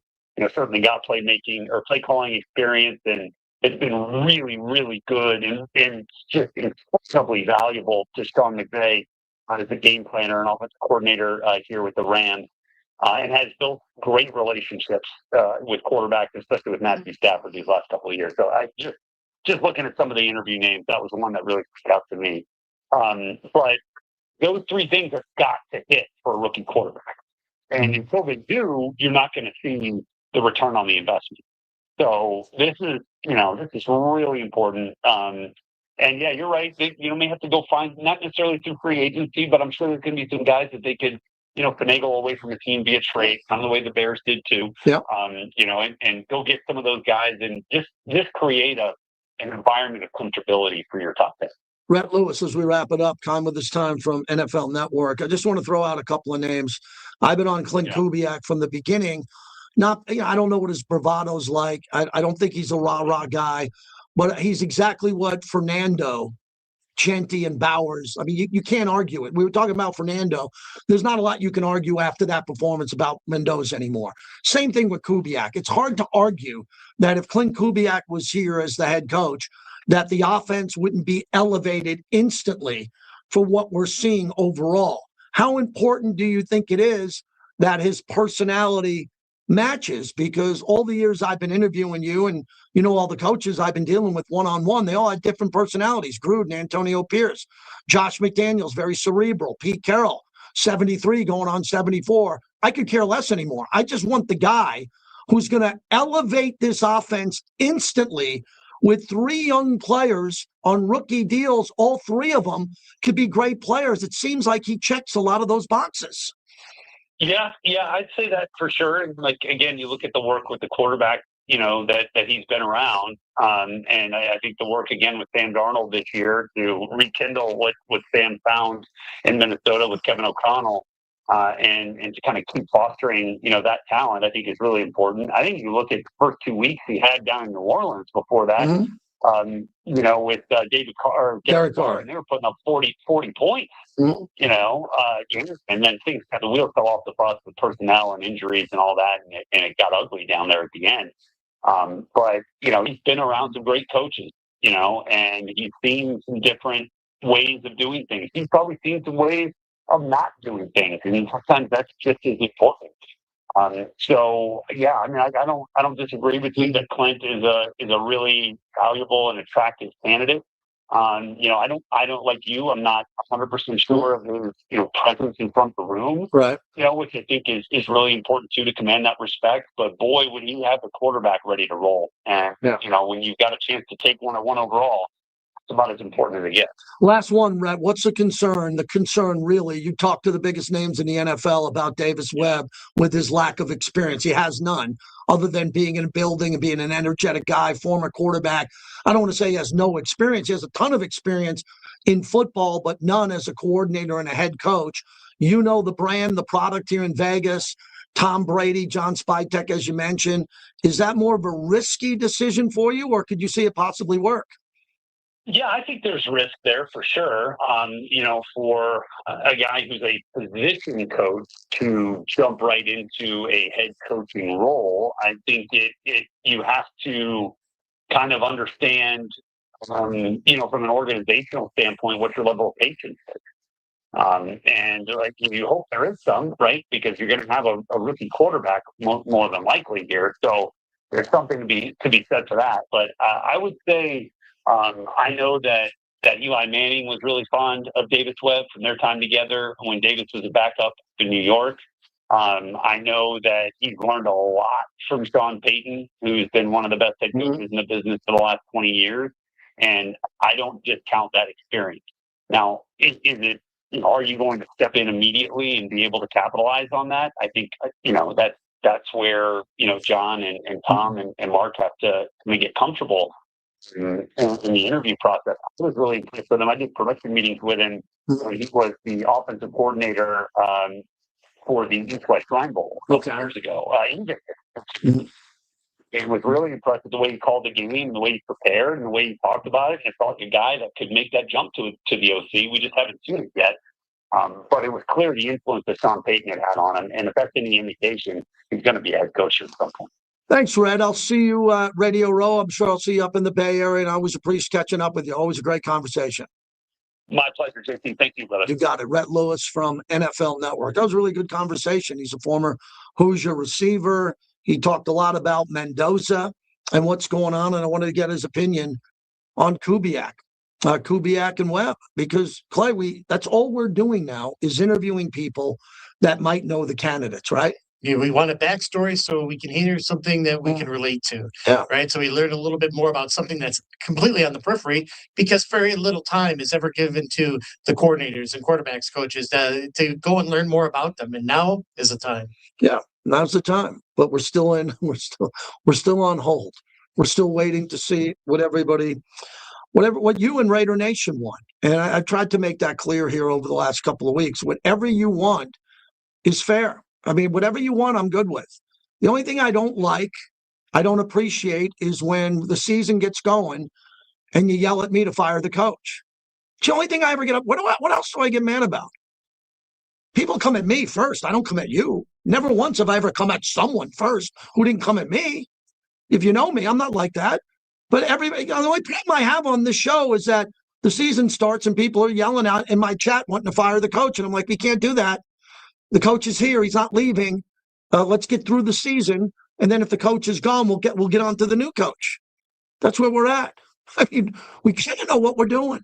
certainly got playmaking or play calling experience, and it's been really, really good and just incredibly valuable to Sean McVay as a game planner and offensive coordinator here with the Rams, and has built great relationships with quarterbacks, especially with Matthew Stafford these last couple of years. So I just looking at some of the interview names, that was the one that really stuck out to me. But those three things have got to hit for a rookie quarterback. And until they do, you're not going to see the return on the investment. So this is really important. And yeah, you're right. They, may have to go find, not necessarily through free agency, but I'm sure there's going to be some guys that they could, finagle away from a team via trade, kind of the way the Bears did too. Yeah. And go get some of those guys and just create an environment of comfortability for your top pick. Rhett Lewis, as we wrap it up, time with this time from NFL Network. I just want to throw out a couple of names. I've been on Clint Kubiak from the beginning. I don't know what his bravado's like. I don't think he's a rah-rah guy, but he's exactly what Fernando, Chenti, and Bowers. I mean, you can't argue it. We were talking about Fernando. There's not a lot you can argue after that performance about Mendoza anymore. Same thing with Kubiak. It's hard to argue that if Clint Kubiak was here as the head coach, that the offense wouldn't be elevated instantly for what we're seeing overall. How important do you think it is that his personality matches? Because all the years I've been interviewing you and all the coaches I've been dealing with one-on-one, they all had different personalities. Gruden, Antonio Pierce, Josh McDaniels, very cerebral, Pete Carroll, 73 going on 74. I could care less anymore. I just want the guy who's going to elevate this offense instantly with three young players on rookie deals. All three of them could be great players. It seems like he checks a lot of those boxes. Yeah, I'd say that for sure. And again, you look at the work with the quarterback, that he's been around. And I think the work again with Sam Darnold this year to rekindle what Sam found in Minnesota with Kevin O'Connell, and to kind of keep fostering, that talent, I think is really important. I think you look at the first 2 weeks he had down in New Orleans before that, with Derek Carr, and they were putting up 40 points, and then things the wheels fell off the bus with personnel and injuries and all that, and it got ugly down there at the end. But he's been around some great coaches, and he's seen some different ways of doing things. He's probably seen some ways of not doing things, and sometimes that's just as important. So yeah, I mean, I don't disagree with you that Clint is a really valuable and attractive candidate. I don't like you. I'm not 100% sure of his presence in front of the room, right? Which I think is really important too, to command that respect. But boy, would he have the quarterback ready to roll, and when you've got a chance to take one at one overall, it's about as important as it gets. Last one, Rhett. What's the concern? The concern, really, you talk to the biggest names in the NFL about Davis Webb with his lack of experience. He has none, other than being in a building and being an energetic guy, former quarterback. I don't want to say he has no experience. He has a ton of experience in football, but none as a coordinator and a head coach. The brand, the product here in Vegas, Tom Brady, John Spytek, as you mentioned. Is that more of a risky decision for you, or could you see it possibly work? Yeah, I think there's risk there for sure. For a guy who's a position coach to jump right into a head coaching role, I think you have to kind of understand, from an organizational standpoint, what your level of patience is. And you hope there is some, right? Because you're going to have a rookie quarterback more than likely here. So there's something to be said for that. But I would say, I know that Eli Manning was really fond of Davis Webb from their time together when Davis was a backup in New York. I know that he's learned a lot from Sean Payton, who's been one of the best head coaches in the business for the last 20 years. And I don't discount that experience. Now, is it are you going to step in immediately and be able to capitalize on that? I think, that's where, John and Tom and Mark have to get comfortable in the interview process. I was really impressed with him. I did production meetings with him when he was the offensive coordinator for the East West Shrine Bowl a couple years ago. It was really impressed with the way he called the game, the way he prepared, and the way he talked about it. And I thought a guy that could make that jump to the OC. We just haven't seen it yet. But it was clear the influence that Sean Payton had on him. And if that's any indication, he's going to be a head coach at some point. Thanks, Red. I'll see you at Radio Row. I'm sure I'll see you up in the Bay Area, and I always appreciate catching up with you. Always a great conversation. My pleasure, JP. Thank you, brother. You got it. Rhett Lewis from NFL Network. That was a really good conversation. He's a former Hoosier receiver. He talked a lot about Mendoza and what's going on, and I wanted to get his opinion on Kubiak and Webb, because, Clay, that's all we're doing now is interviewing people that might know the candidates, right? Yeah, we want a backstory so we can hear something that we can relate to. Yeah. Right. So we learn a little bit more about something that's completely on the periphery, because very little time is ever given to the coordinators and quarterbacks coaches to go and learn more about them. And now is the time. Yeah, now's the time. But we're still on hold. We're still waiting to see what you and Raider Nation want. And I tried to make that clear here over the last couple of weeks. Whatever you want is fair. I mean, whatever you want, I'm good with. The only thing I don't appreciate is when the season gets going and you yell at me to fire the coach. It's the only thing I ever get up. What else do I get mad about? People come at me first. I don't come at you. Never once have I ever come at someone first who didn't come at me. If you know me, I'm not like that. But everybody, the only problem I have on this show is that the season starts and people are yelling out in my chat wanting to fire the coach. And I'm like, we can't do that. The coach is here. He's not leaving. Let's get through the season. And then if the coach is gone, we'll get on to the new coach. That's where we're at. I mean, we kind of know what we're doing.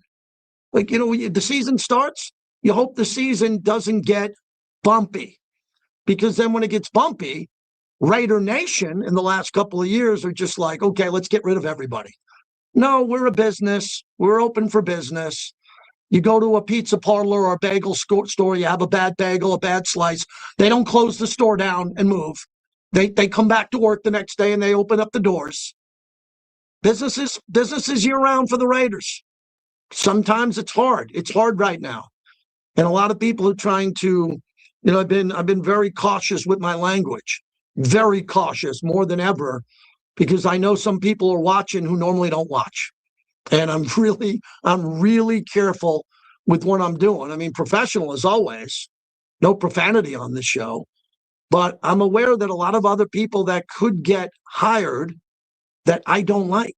Like, the season starts, you hope the season doesn't get bumpy. Because then when it gets bumpy, Raider Nation in the last couple of years are just like, okay, let's get rid of everybody. No, we're a business. We're open for business. You go to a pizza parlor or a bagel store, you have a bad bagel, a bad slice. They don't close the store down and move. They come back to work the next day and they open up the doors. Business is year-round for the Raiders. Sometimes it's hard. It's hard right now. And a lot of people are trying to, I've been very cautious with my language. Very cautious, more than ever, because I know some people are watching who normally don't watch. And I'm really careful with what I'm doing. I mean, professional as always, no profanity on this show, but I'm aware that a lot of other people that could get hired that I don't like.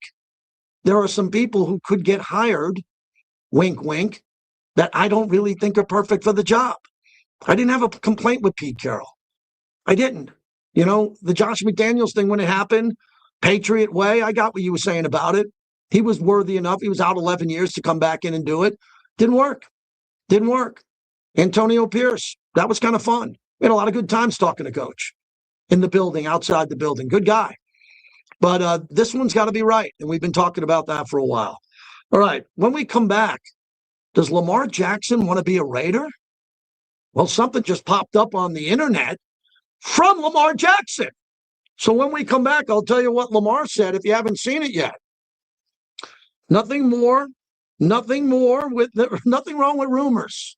There are some people who could get hired, wink, wink, that I don't really think are perfect for the job. I didn't have a complaint with Pete Carroll. I didn't. The Josh McDaniels thing, when it happened, Patriot way, I got what you were saying about it. He was worthy enough. He was out 11 years to come back in and do it. Didn't work. Antonio Pierce, that was kind of fun. We had a lot of good times talking to Coach in the building, outside the building. Good guy. But this one's got to be right. And we've been talking about that for a while. All right. When we come back, does Lamar Jackson want to be a Raider? Well, something just popped up on the internet from Lamar Jackson. So when we come back, I'll tell you what Lamar said if you haven't seen it yet. Nothing wrong with rumors.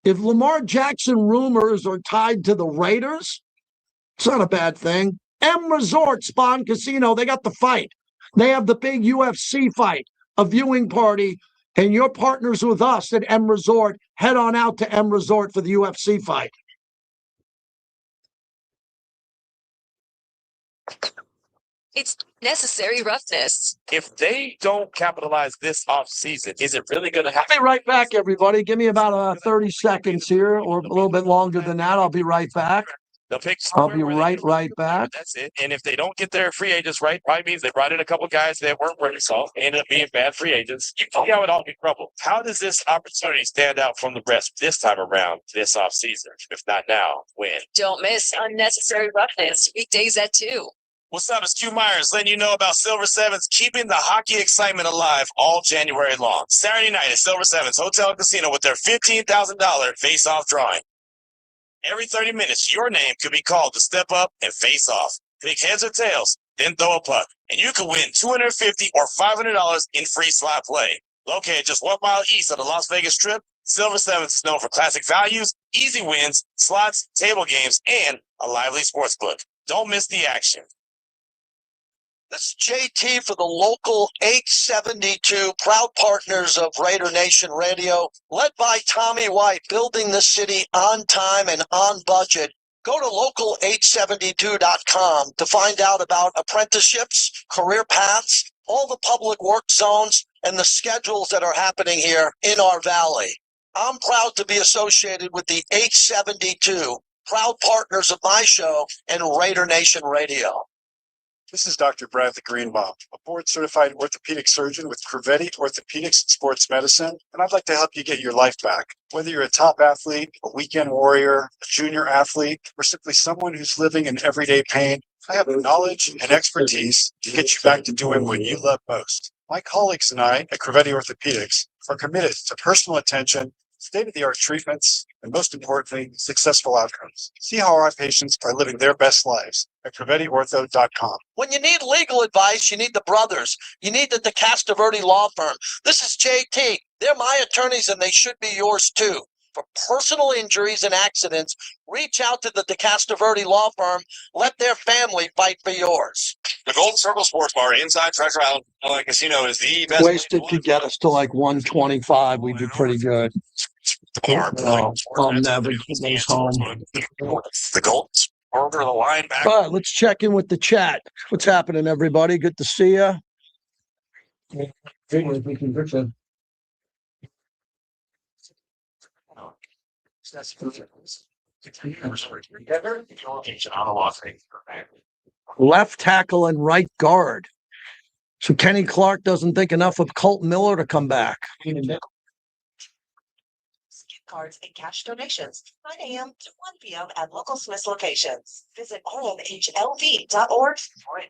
If Lamar Jackson rumors are tied to the Raiders, it's not a bad thing. M Resort Spa and Casino, they got the fight. They have the big UFC fight, a viewing party, and you're partners with us at M Resort. Head on out to M Resort for the UFC fight. It's necessary roughness. If they don't capitalize this offseason, is it really going to happen? I'll be right back, everybody. Give me about 30 seconds here, or a little bit longer than that. I'll be right back. They'll pick I'll be right back. That's it. And if they don't get their free agents right, probably means they brought in a couple guys that weren't ready, so ended up being bad free agents. You see how it all get crumbled. How does this opportunity stand out from the rest this time around this offseason? If not now, when? Don't miss Unnecessary Roughness, weekdays at 2. What's up? It's Q Myers letting you know about Silver Sevens keeping the hockey excitement alive all January long. Saturday night at Silver Sevens Hotel and Casino with their $15,000 face-off drawing. Every 30 minutes, your name could be called to step up and face off. Pick heads or tails, then throw a puck. And you could win $250 or $500 in free slot play. Located just 1 mile east of the Las Vegas Strip, Silver Sevens is known for classic values, easy wins, slots, table games, and a lively sports book. Don't miss the action. This is JT for the local 872, proud partners of Raider Nation Radio, led by Tommy White, building the city on time and on budget. Go to local872.com to find out about apprenticeships, career paths, all the public work zones, and the schedules that are happening here in our valley. I'm proud to be associated with the 872, proud partners of my show and Raider Nation Radio. This is Dr. Bradley Greenbaum, a board-certified orthopedic surgeon with Crevetti Orthopedics and Sports Medicine, and I'd like to help you get your life back. Whether you're a top athlete, a weekend warrior, a junior athlete, or simply someone who's living in everyday pain, I have the knowledge and expertise to get you back to doing what you love most. My colleagues and I at Crevetti Orthopedics are committed to personal attention, state-of-the-art treatments, and most importantly, successful outcomes. See how our patients are living their best lives at CrevettiOrtho.com. When you need legal advice, you need the brothers. You need the DeCastroverde Law Firm. This is JT. They're my attorneys and they should be yours too. For personal injuries and accidents, reach out to the DeCastroverde Law Firm. Let their family fight for yours. The Golden Circle Sports Bar inside Treasure Island Casino is the best. Wasted could get us to like 125. We'd be pretty good. I'll never get those home. The Goldens. Over the line back. All right, let's check in with the chat. What's happening, everybody? Good to see you. Left tackle and right guard. So Kenny Clark doesn't think enough of Colt Miller to come back. Gift cards and cash donations, 9 a.m. to 1 p.m. at local Smith's locations. Visit rmhlv.org for it.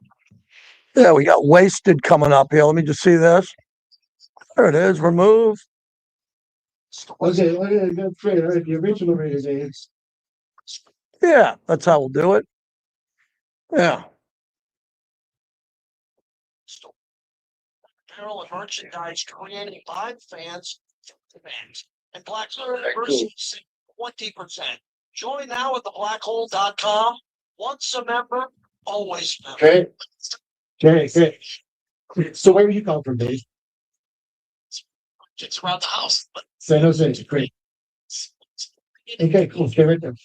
Yeah, we got Wasted coming up here. Let me just see this. There it is. Remove. Okay, that's great. All right, the original Raider days. Yeah, that's how we'll do it. Yeah. Apparel and merchandise created by fans and Black University 20%. Join now at theblackhole.com. Once a member, always a member. Okay. So where were you calling from, Dave? It's around the house. San Jose. Great. Okay, cool. Stay right there.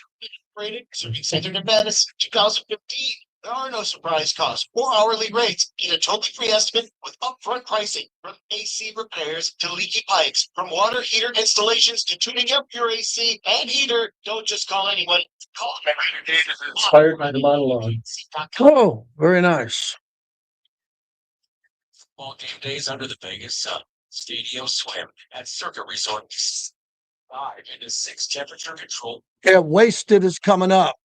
Rated Serving Center Nevada 2015. There are no surprise costs or hourly rates. Get a totally free estimate with upfront pricing from AC repairs to leaky pipes, from water heater installations to tuning up your AC and heater. Don't just call anyone. Call Inspired by the monologue. Oh, very nice. Football game days under the Vegas sun. Stadium swim at Circa Resort. 5 into 6 temperature control. Yeah, Wasted is coming up.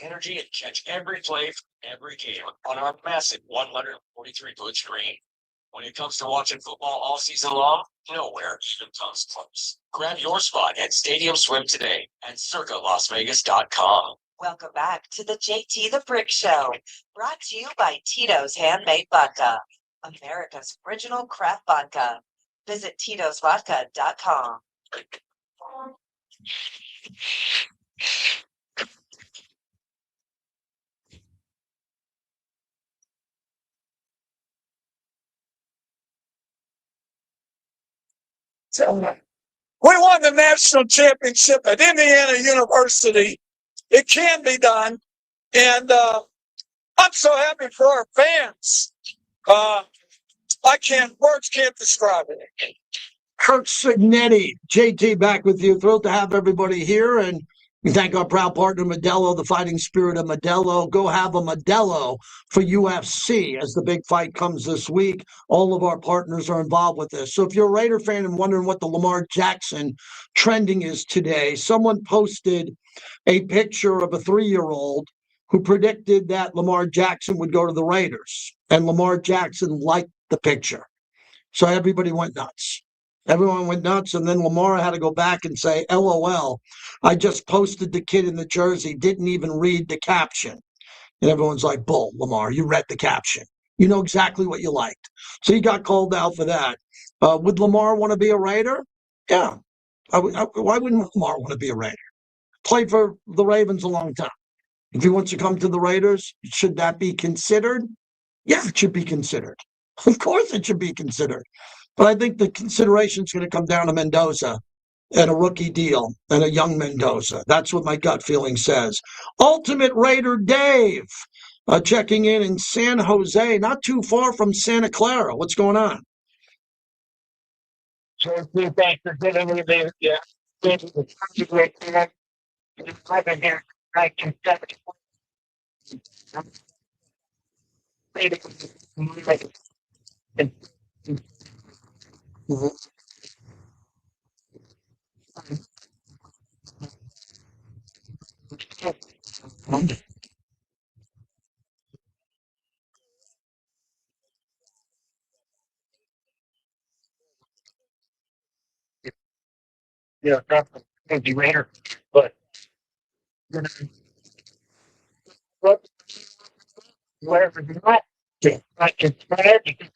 Energy and catch every play from every game on our massive 143-foot screen. When it comes to watching football all season long, nowhere even comes close. Grab your spot at Stadium Swim today at circalasvegas.com. Welcome back to the JT the Brick Show, brought to you by Tito's Handmade Vodka, America's original craft vodka. Visit titosvodka.com. We won the national championship at Indiana University. It can be done. And I'm so happy for our fans. Words can't describe it. Kurt Signetti, JT back with you. Thrilled to have everybody here. And we thank our proud partner, Modelo, the fighting spirit of Modelo. Go have a Modelo for UFC as the big fight comes this week. All of our partners are involved with this. So if you're a Raider fan and wondering what the Lamar Jackson trending is today, someone posted a picture of a 3-year-old who predicted that Lamar Jackson would go to the Raiders. And Lamar Jackson liked the picture. So everybody went nuts. Everyone went nuts. And then Lamar had to go back and say, LOL, I just posted the kid in the jersey, didn't even read the caption. And everyone's like, bull, Lamar, you read the caption. You know exactly what you liked. So he got called out for that. Would Lamar want to be a Raider? Yeah. Why wouldn't Lamar want to be a Raider? Played for the Ravens a long time. If he wants to come to the Raiders, should that be considered? Yeah, it should be considered. Of course it should be considered. But I think the consideration is going to come down to Mendoza and a rookie deal and a young Mendoza. That's what my gut feeling says. Ultimate Raider Dave checking in San Jose, not too far from Santa Clara. What's going on? Thanks for giving me the I've been here 1970. Yeah, that's a crazy Raider, but you know, what, wherever you're at, I can spread because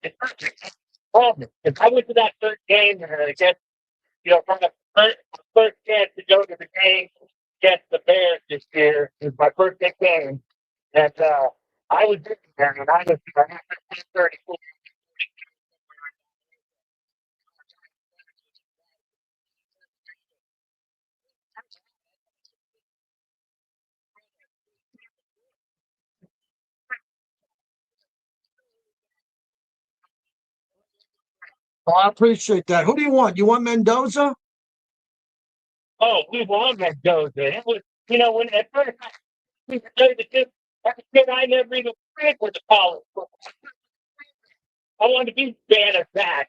it's perfect. If I went to that third game against, from the first chance to go to the game against the Bears this year, it was my first game, and I was in there, and I was 34. Oh, I appreciate that. Who do you want? You want Mendoza? Oh, we won Mendoza. It was, when at first we played the kid, as a kid, I never even played with the college football. I wanted to be fan of that.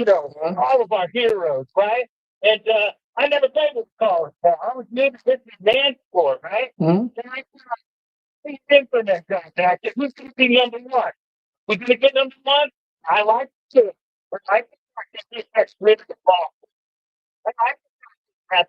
All of our heroes, right? And I never played with college ball. I was maybe just a man sport, right? And I thought, for that guy, who's going to be number one? We're going to get number one? I like it. But I think that's rid of the ball. And I think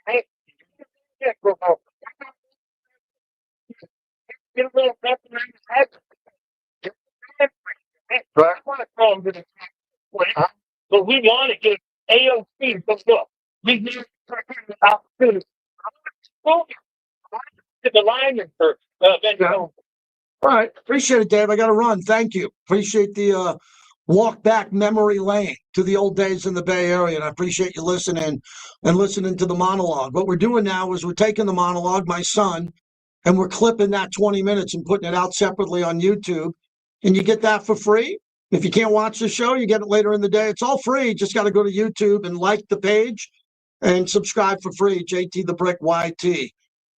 right? Get a little pep in his head. I want to call him to the but we want to get AOC. But look, we need to the opportunity. To the lineman for All right. Appreciate it, Dave. I got to run. Thank you. Appreciate the walk back memory lane to the old days in the Bay Area. And I appreciate you listening and listening to the monologue. What we're doing now is we're taking the monologue, my son, and we're clipping that 20 minutes and putting it out separately on YouTube. And you get that for free. If you can't watch the show, you get it later in the day. It's all free. Just got to go to YouTube and like the page and subscribe for free. JT the Brick YT.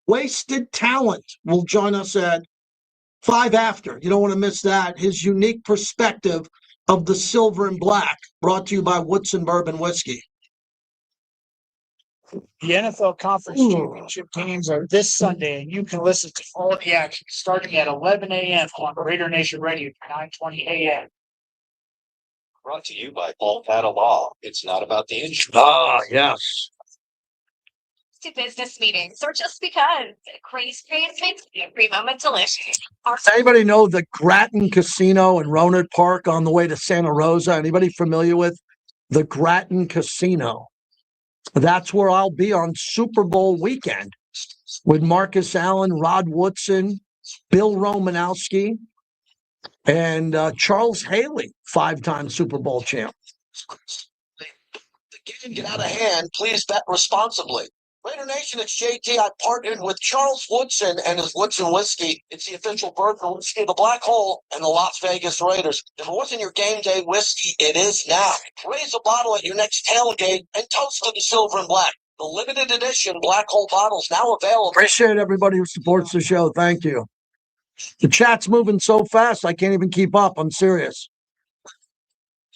Wasted Talent will join us at 5 after. You don't want to miss that. His unique perspective of the silver and black, brought to you by Woodson Bourbon Whiskey. The NFL Conference Championship games are this Sunday, and you can listen to all the action starting at 11 a.m. on Raider Nation Radio, 9:20 a.m. Brought to you by Paul Patta Law. It's not about the injury. Ah, yes. To business meetings or just because crazy every moment delicious. Does anybody know the Grattan Casino in Rohnert Park on the way to Santa Rosa? Anybody familiar with the Grattan Casino? That's where I'll be on Super Bowl weekend with Marcus Allen, Rod Woodson, Bill Romanowski, and Charles Haley, 5-time Super Bowl champ. The game get out of hand. Please bet responsibly. Raider Nation, it's JT. I partnered with Charles Woodson and his Woodson Whiskey. It's the official bourbon whiskey of the Black Hole and the Las Vegas Raiders. If it wasn't your game day whiskey, it is now. Raise a bottle at your next tailgate and toast to the silver and black. The limited edition Black Hole bottles now available. Appreciate everybody who supports the show. Thank you. The chat's moving so fast, I can't even keep up. I'm serious.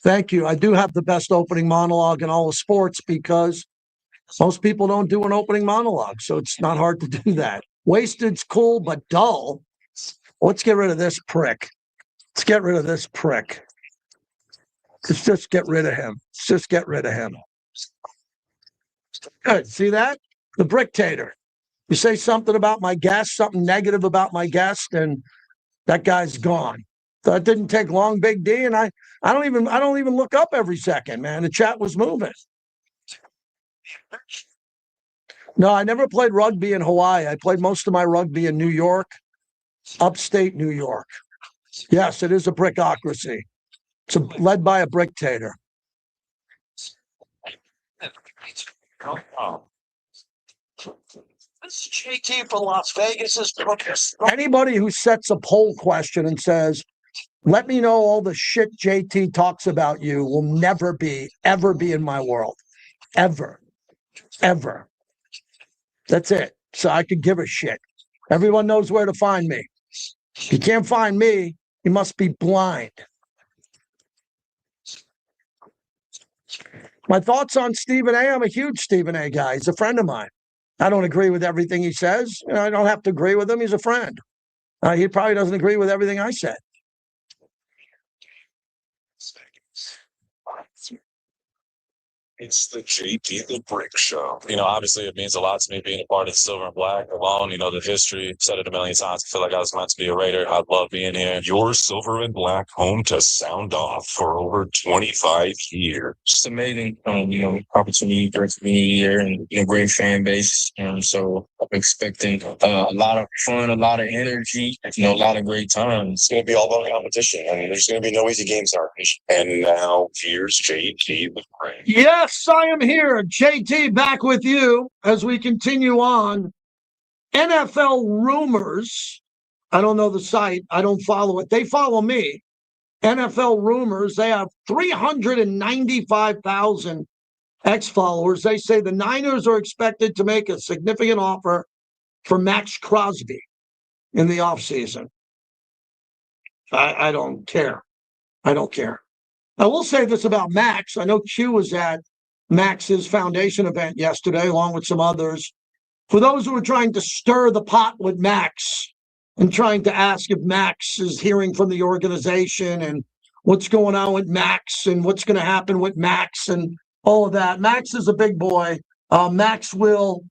Thank you. I do have the best opening monologue in all of sports because most people don't do an opening monologue, so it's not hard to do that. Wasted's cool, but dull. Let's get rid of this prick. Let's get rid of this prick. Let's just get rid of him. Let's just get rid of him. Good. See that? The Bricktator. You say something about my guest, something negative about my guest, and that guy's gone. So it didn't take long, Big D, and I don't even look up every second, man. The chat was moving. No, I never played rugby in Hawaii. I played most of my rugby in New York, upstate New York. Yes, it is a brickocracy. It's led by a Bricktator. This is JT from Las Vegas. Anybody who sets a poll question and says, let me know all the shit JT talks about you will never ever be in my world. Ever. That's it. So I could give a shit. Everyone knows where to find me. If you can't find me, you must be blind. My thoughts on Stephen A. I'm a huge Stephen A. guy. He's a friend of mine. I don't agree with everything he says. I don't have to agree with him. He's a friend. He probably doesn't agree with everything I said. It's the JT the Brick Show. Obviously it means a lot to me being a part of the Silver and Black alone. The history, I've said it a million times. I feel like I was meant to be a Raider. I love being here. Your Silver and Black home to sound off for over 25 years. It's amazing, opportunity, great community here, and great fan base. So I'm expecting a lot of fun, a lot of energy, a lot of great times. It's going to be all about competition. There's going to be no easy games out. And now here's JT the Brick. Yes, I am here. JT back with you as we continue on. NFL Rumors. I don't know the site. I don't follow it. They follow me. NFL Rumors. They have 395,000 ex-followers. They say the Niners are expected to make a significant offer for Max Crosby in the offseason. I don't care. I don't care. I will say this about Max. I know Q was at Max's foundation event yesterday, along with some others. For those who are trying to stir the pot with Max and trying to ask if Max is hearing from the organization and what's going on with Max and what's going to happen with Max and all of that. Max is a big boy. Max will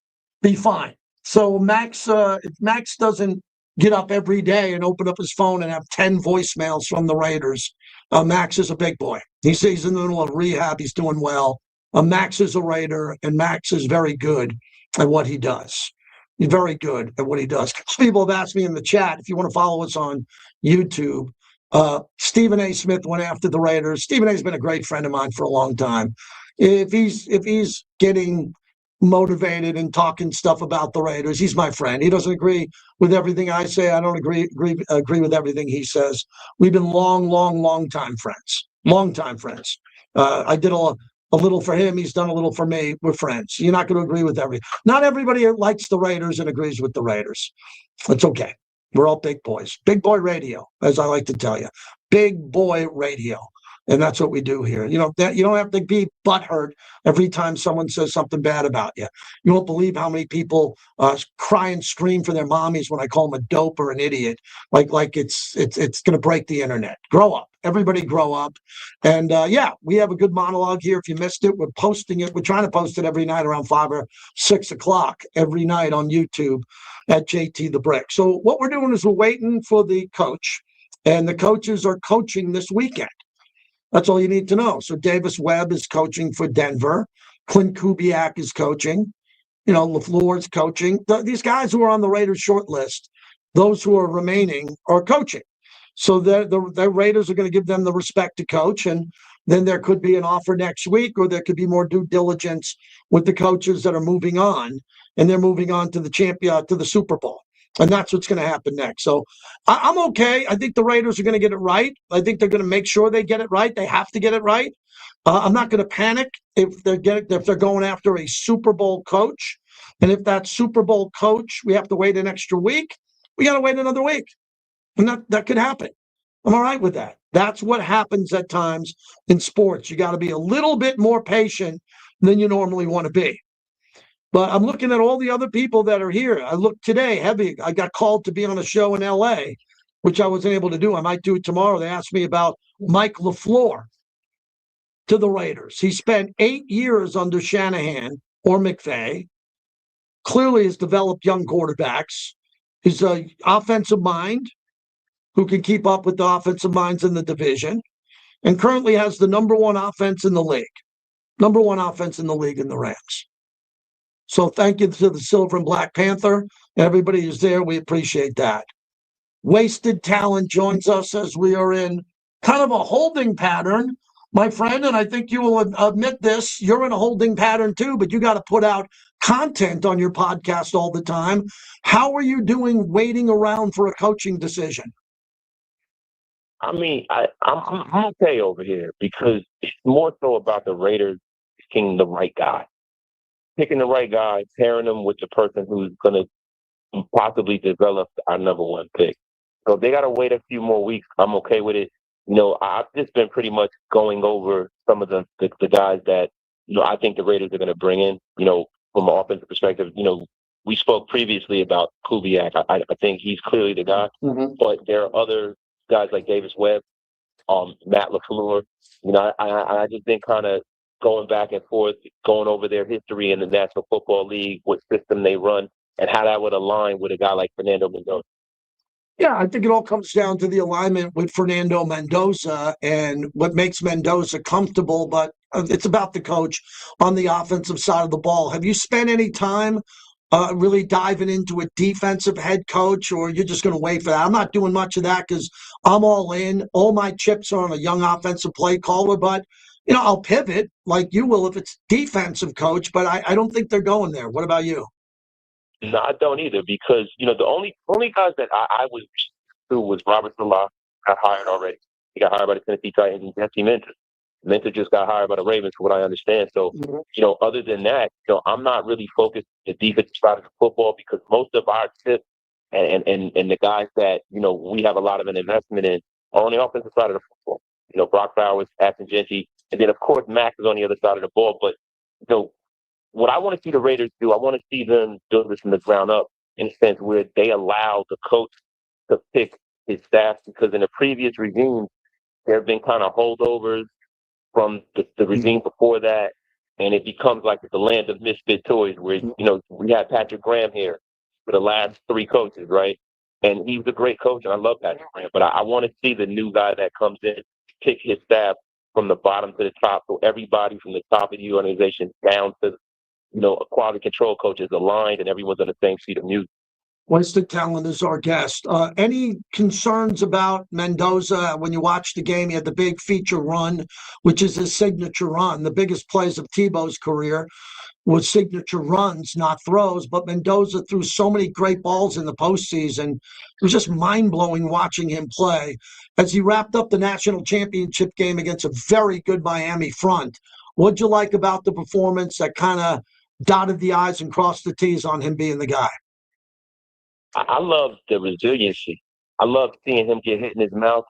be fine. So if Max doesn't get up every day and open up his phone and have 10 voicemails from the Raiders, Max is a big boy. He's in the middle of rehab. He's doing well. Max is a Raider, and Max is very good at what he does. He's very good at what he does. People have asked me in the chat, if you want to follow us on YouTube, Stephen A. Smith went after the Raiders. Stephen A. has been a great friend of mine for a long time. If he's getting motivated and talking stuff about the Raiders, he's my friend. He doesn't agree with everything I say. I don't agree with everything he says. We've been long time friends. I did a little for him. He's done a little for me. We're friends. You're not going to agree with everything. Not everybody likes the Raiders and agrees with the Raiders. It's okay. We're all big boys. Big boy radio, as I like to tell you. Big boy radio. And that's what we do here. You don't have to be butthurt every time someone says something bad about you. You won't believe how many people cry and scream for their mommies when I call them a dope or an idiot. Like it's going to break the internet. Grow up. Everybody grow up. And we have a good monologue here. If you missed it, we're posting it. We're trying to post it every night around 5 or 6 o'clock every night on YouTube at JT the Brick. So what we're doing is we're waiting for the coach, and the coaches are coaching this weekend. That's all you need to know. So Davis Webb is coaching for Denver. Clint Kubiak is coaching. LaFleur's coaching. These guys who are on the Raiders short list, those who are remaining, are coaching. So the Raiders are going to give them the respect to coach, and then there could be an offer next week, or there could be more due diligence with the coaches that are moving on, and they're moving on to the Super Bowl. And that's what's going to happen next. So I'm okay. I think the Raiders are going to get it right. I think they're going to make sure they get it right. They have to get it right. I'm not going to panic if they're going after a Super Bowl coach. And if that Super Bowl coach, we have to wait an extra week, we got to wait another week. And that could happen. I'm all right with that. That's what happens at times in sports. You got to be a little bit more patient than you normally want to be. But I'm looking at all the other people that are here. I looked today, heavy. I got called to be on a show in LA, which I wasn't able to do. I might do it tomorrow. They asked me about Mike LaFleur to the Raiders. He spent 8 years under Shanahan or McVay. Clearly has developed young quarterbacks. He's an offensive mind who can keep up with the offensive minds in the division, and currently has the number one offense in the league. Number one offense in the league in the Rams. So thank you to the Silver and Black Panther. Everybody who's there, we appreciate that. Wasted Talent joins us as we are in kind of a holding pattern, my friend, and I think you will admit this. You're in a holding pattern too, but you got to put out content on your podcast all the time. How are you doing waiting around for a coaching decision? I mean, I'm okay over here because it's more so about the Raiders picking the right guy. Picking the right guy, pairing them with the person who's going to possibly develop our number one pick. So they got to wait a few more weeks. I'm okay with it. You know, I've just been pretty much going over some of the guys that, you know, I think the Raiders are going to bring in, you know, from an offensive perspective. You know, we spoke previously about Kubiak. I think he's clearly the guy. Mm-hmm. But there are other guys like Davis Webb, Matt LaFleur. You know, I just been kind of going back and forth, going over their history in the National Football League, what system they run, and how that would align with a guy like Fernando Mendoza. Yeah, I think it all comes down to the alignment with Fernando Mendoza and what makes Mendoza comfortable, but it's about the coach on the offensive side of the ball. Have you spent any time really diving into a defensive head coach, or you're just going to wait for that? I'm not doing much of that because I'm all in. All my chips are on a young offensive play caller, but you know, I'll pivot like you will if it's defensive coach, but I don't think they're going there. What about you? No, I don't either because, you know, the only guys that I was through was Robert Salah, got hired already. He got hired by the Tennessee Titans, and Jesse Minter. Minter just got hired by the Ravens, from what I understand. So, you know, other than that, you know, I'm not really focused on the defensive side of the football because most of our tips and the guys that, you know, we have a lot of an investment in are on the offensive side of the football. You know, Brock Bowers, Ashton Genty, and then, of course, Max is on the other side of the ball. But, you know, what I want to see the Raiders do, I want to see them build this from the ground up in a sense where they allow the coach to pick his staff because in the previous regimes, there have been kind of holdovers from the regime before that, and it becomes like the land of misfit toys where, you know, we had Patrick Graham here for the last 3 coaches, right? And he was a great coach, and I love Patrick Graham, but I want to see the new guy that comes in pick his staff from the bottom to the top, so everybody from the top of the organization down to, you know, a quality control coach is aligned and everyone's on the same sheet of music. Wasted Talent is our guest. Any concerns about Mendoza? When you watch the game, he had the big feature run, which is his signature run. The biggest plays of Tebow's career was signature runs, not throws. But Mendoza threw so many great balls in the postseason. It was just mind-blowing watching him play. As he wrapped up the national championship game against a very good Miami front, what'd you like about the performance that kind of dotted the I's and crossed the T's on him being the guy? I love the resiliency. I love seeing him get hit in his mouth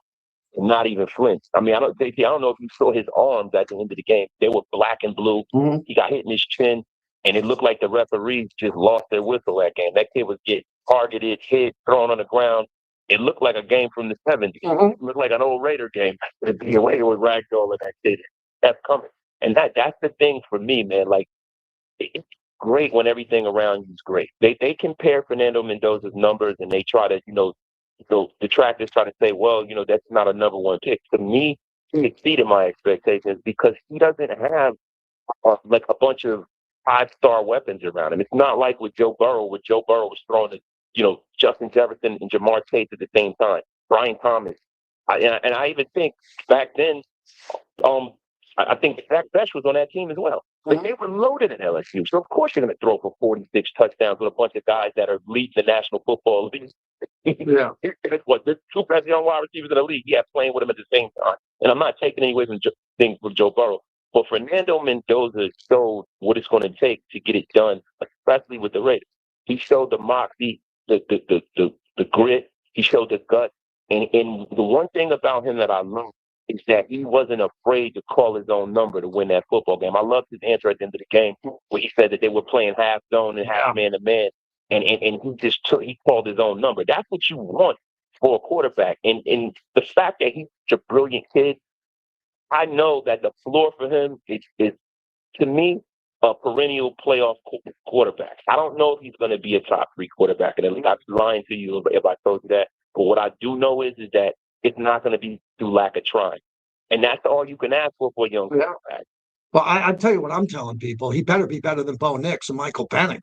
and not even flinch. I mean, I don't know if you saw his arms at the end of the game. They were black and blue. Mm-hmm. He got hit in his chin, and it looked like the referees just lost their whistle that game. That kid was getting targeted, hit, thrown on the ground. It looked like a game from the 70s. Mm-hmm. It looked like an old Raider game. The way it was ragdolling that kid. That's coming. And that's the thing for me, man. Like, it's great when everything around you is great. They compare Fernando Mendoza's numbers and they try to, you know, the detractors try to say, well, you know, that's not a number one pick. To me, he exceeded my expectations because he doesn't have like a bunch of 5-star weapons around him. It's not like with Joe Burrow, where Joe Burrow was throwing to, you know, Justin Jefferson and Jamar Chase at the same time. Brian Thomas. I even think back then, I think Zach Best was on that team as well. Like, they were loaded at LSU. So, of course, you're going to throw for 46 touchdowns with a bunch of guys that are leading the National Football League. Yeah. There's two best young wide receivers in the league. Yeah, playing with him at the same time. And I'm not taking any away from things with Joe Burrow. But Fernando Mendoza showed what it's going to take to get it done, especially with the Raiders. He showed the moxie, the grit. He showed the gut. And the one thing about him that I love is that he wasn't afraid to call his own number to win that football game. I loved his answer at the end of the game where he said that they were playing half zone and half man to man. And he called his own number. That's what you want for a quarterback. And the fact that he's such a brilliant kid, I know that the floor for him is to me, a perennial playoff quarterback. I don't know if he's going to be a top 3 quarterback. And I'd be lying to you if I told you that. But what I do know is that it's not going to be through lack of trying. And that's all you can ask for a young quarterback. Well, I tell you what I'm telling people. He better be better than Bo Nix and Michael Penix.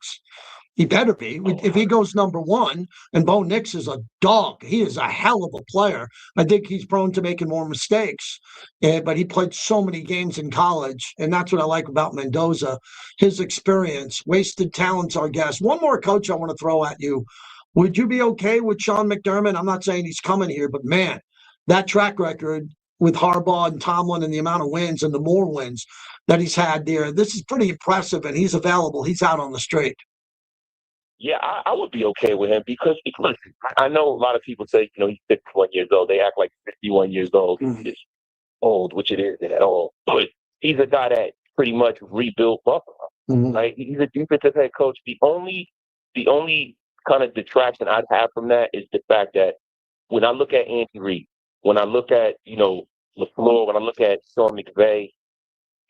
He better be. If he goes number 1, and Bo Nix is a dog, he is a hell of a player. I think he's prone to making more mistakes, but he played so many games in college, and that's what I like about Mendoza, his experience. Wasted talent's our guest. One more coach I want to throw at you. Would you be okay with Sean McDermott? I'm not saying he's coming here, but man, that track record with Harbaugh and Tomlin and the amount of wins and the more wins that he's had there, this is pretty impressive, and he's available. He's out on the street. Yeah, I would be okay with him because, listen, I know a lot of people say, he's 51 years old. They act like 51 years old is old, which it isn't at all. But he's a guy that pretty much rebuilt Buffalo. Right? He's a defensive head coach. The only kind of detraction I'd have from that is the fact that when I look at Andy Reid, when I look at, LaFleur, when I look at Sean McVay,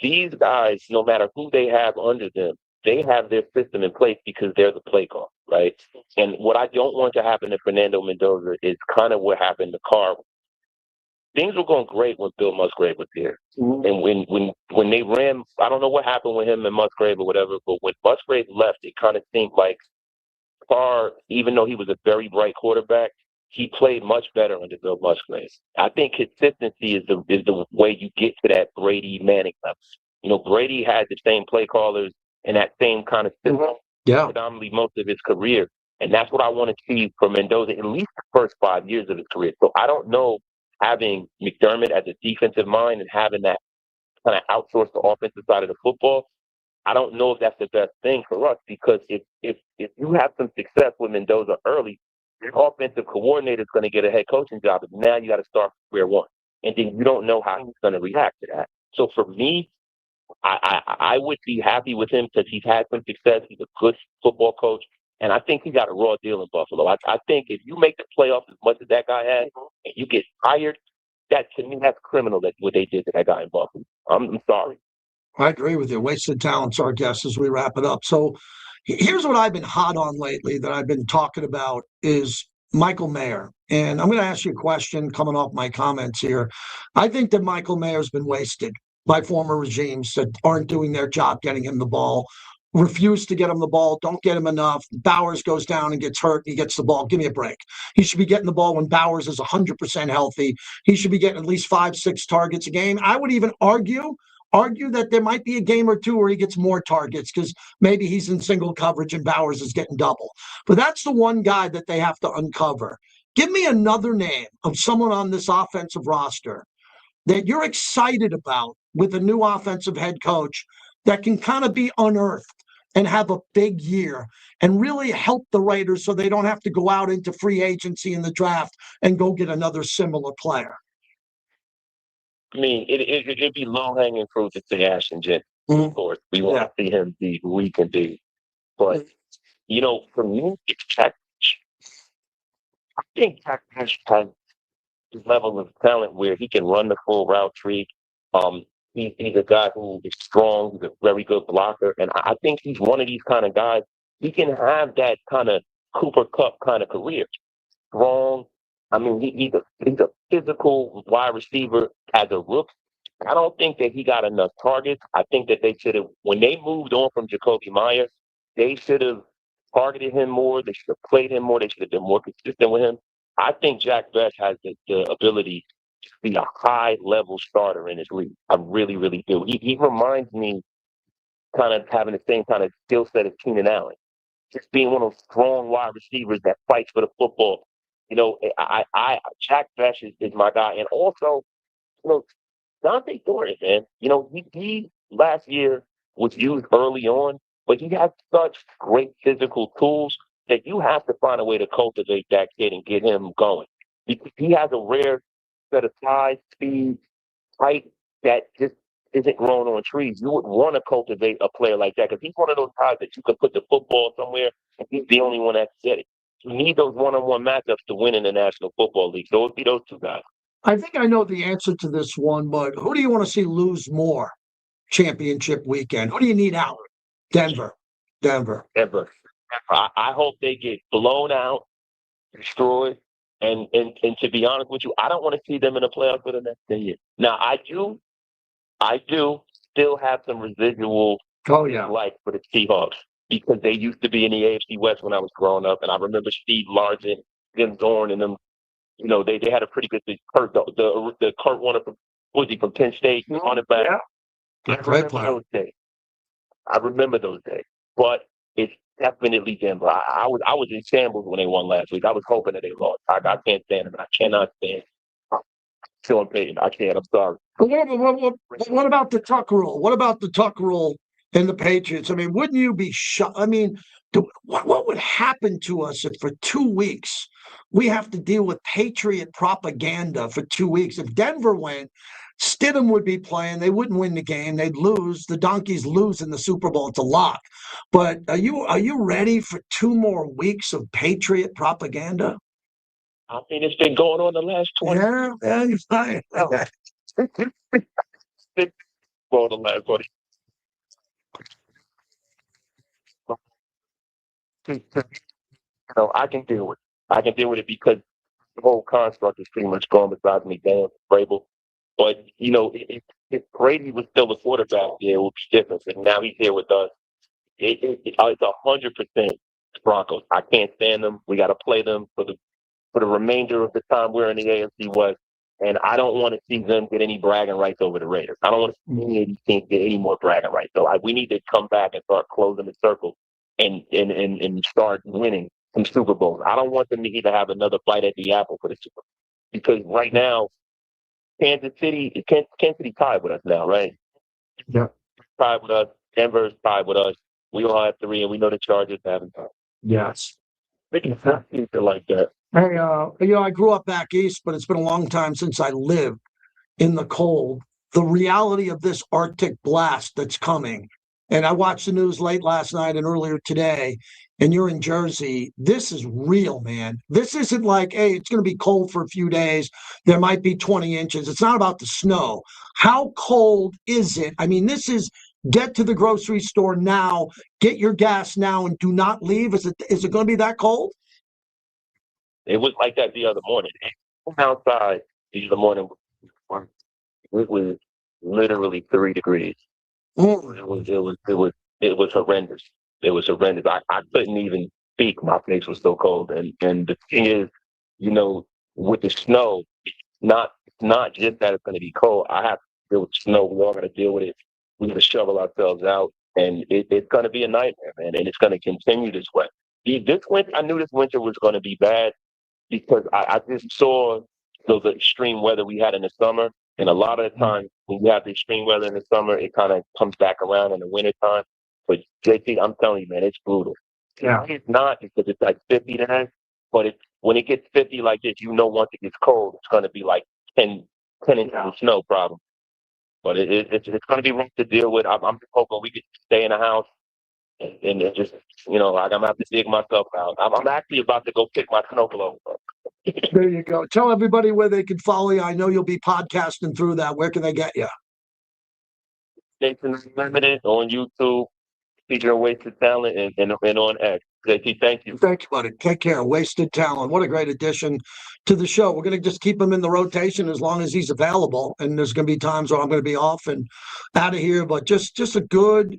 these guys, no matter who they have under them, they have their system in place because they're the play call, right? And what I don't want to happen to Fernando Mendoza is kind of what happened to Carr. Things were going great when Bill Musgrave was here. And when they ran, I don't know what happened with him and Musgrave or whatever, but when Musgrave left, it kind of seemed like Carr, even though he was a very bright quarterback, he played much better under Bill Musgrave. I think consistency is the way you get to that Brady Manning level. Brady had the same play callers and that same kind of system predominantly most of his career. And that's what I want to see from Mendoza, at least the first 5 years of his career. So I don't know, having McDermott as a defensive mind and having that kind of outsource the offensive side of the football, I don't know if that's the best thing for us, because if you have some success with Mendoza early, your offensive coordinator is going to get a head coaching job, and now you got to start from square one. And then you don't know how he's going to react to that. So for me, I would be happy with him because he's had some success. He's a good football coach. And I think he got a raw deal in Buffalo. I think if you make the playoffs as much as that guy has and you get fired, that to me, that's criminal, that what they did to that guy in Buffalo. I'm sorry. I agree with you. Wasted talent's our guest as we wrap it up. So here's what I've been hot on lately that I've been talking about is Michael Mayer. And I'm going to ask you a question coming off my comments here. I think that Michael Mayer's been wasted by former regimes that aren't doing their job getting him the ball, refuse to get him the ball, don't get him enough. Bowers goes down and gets hurt, and he gets the ball. Give me a break. He should be getting the ball when Bowers is 100% healthy. He should be getting at least 5-6 targets a game. I would even argue that there might be a game or two where he gets more targets because maybe he's in single coverage and Bowers is getting double. But that's the one guy that they have to uncover. Give me another name of someone on this offensive roster that you're excited about with a new offensive head coach that can kind of be unearthed and have a big year and really help the Raiders so they don't have to go out into free agency in the draft and go get another similar player. I mean, it'd be low-hanging fruit to say Ashton Jenkins. Of course, we want to see him be who he can be. But, for me, it's Jack. I think Jack has his level of talent where he can run the full route tree. He's a guy who is strong. He's a very good blocker. And I think he's one of these kind of guys. He can have that kind of Cooper Kupp kind of career. Strong. I mean, he's a physical wide receiver as a rookie. I don't think that he got enough targets. I think that they should have, when they moved on from Jacoby Myers, they should have targeted him more. They should have played him more. They should have been more consistent with him. I think Jack Best has the ability be a high-level starter in this league. I really, really do. He reminds me kind of having the same kind of skill set as Keenan Allen, just being one of those strong wide receivers that fights for the football. You know, Jack Bech is my guy, and also, you know, Dante Thornton, man. You know, he last year was used early on, but he has such great physical tools that you have to find a way to cultivate that kid and get him going. He has a rare set of size, speed, height that just isn't growing on trees. You would want to cultivate a player like that because he's one of those guys that you could put the football somewhere and he's the only one that can get it. You need those one-on-one matchups to win in the National Football League. So it would be those two guys. I think I know the answer to this one, but who do you want to see lose more championship weekend? Who do you need out? Denver. I hope they get blown out, destroyed, and to be honest with you, I don't want to see them in the playoffs for the next 10 years. Now, I do still have some residual dislike for the Seahawks because they used to be in the AFC West when I was growing up, and I remember Steve Largent, Jim Zorn, and them. You know, they had a pretty good Kurt Warner from Penn State on the back. I remember those days, but it's definitely Denver. I was in shambles when they won last week. I was hoping that they lost. I can't stand them. I cannot stand Sean Payton. I can't. I'm sorry. What about the Tuck rule? What about the Tuck rule and the Patriots? I mean, wouldn't you be shocked? I mean, what would happen to us if for 2 weeks we have to deal with Patriot propaganda for 2 weeks? If Denver went, Stidham would be playing. They wouldn't win the game. They'd lose. The Donkeys lose in the Super Bowl. It's a lock. But are you ready for 2 more weeks of Patriot propaganda? I mean, it's been going on the last 20 years. Yeah, you're fine. Well, the last 20. You know, I can deal with it. I can deal with it because the whole construct is pretty much gone besides me, Dan Vrabel. But, you know, if Brady was still the quarterback, yeah, it would be different. And now he's here with us. It's 100% Broncos. I can't stand them. We got to play them for the remainder of the time we're in the AFC West. And I don't want to see them get any bragging rights over the Raiders. I don't want to see any of these teams get any more bragging rights. So we need to come back and start closing the circle and start winning some Super Bowls. I don't want them to either have another bite at the apple for the Super Bowl. Because right now, Kansas City tied with us now, right? Yeah. Tied with us. Denver's tied with us. We all have 3, and we know the Chargers haven't tied. Yes. Making a future like that. Hey, I grew up back east, but it's been a long time since I lived in the cold. The reality of this Arctic blast that's coming, and I watched the news late last night and earlier today, and you're in Jersey. This is real, man. This isn't like, hey, it's going to be cold for a few days. There might be 20 inches. It's not about the snow. How cold is it? I mean, this is get to the grocery store now, get your gas now, and do not leave. Is it going to be that cold? It was like that the other morning. Outside the other morning, it was literally 3 degrees. It was horrendous. It was horrendous. I couldn't even speak. My face was so cold. And the thing is, you know, with the snow, it's not just that it's going to be cold. I have to deal with snow. We're all going to deal with it. We got to shovel ourselves out, and it's going to be a nightmare, man. And it's going to continue this way. This winter, I knew this winter was going to be bad because I just saw the extreme weather we had in the summer. And a lot of the time when you have the extreme weather in the summer, it kind of comes back around in the wintertime. But JT, I'm telling you, man, it's brutal. Yeah. It's not because it's like 50 today, but when it gets 50 like this, you know, once it gets cold, it's going to be like 10 inches of snow problem. But it's going to be rough to deal with. I'm hoping we can stay in the house and just, you know, like I'm going to have to dig myself out. I'm actually about to go pick my snowblower up. There you go. Tell everybody where they can follow you. I know you'll be podcasting through that. Where can they get you? Jason Unlimited on YouTube, featuring Wasted Talent, and on X. JT, thank you. Thank you, buddy. Take care. Wasted Talent. What a great addition to the show. We're going to just keep him in the rotation as long as he's available. And there's going to be times where I'm going to be off and out of here. But just a good,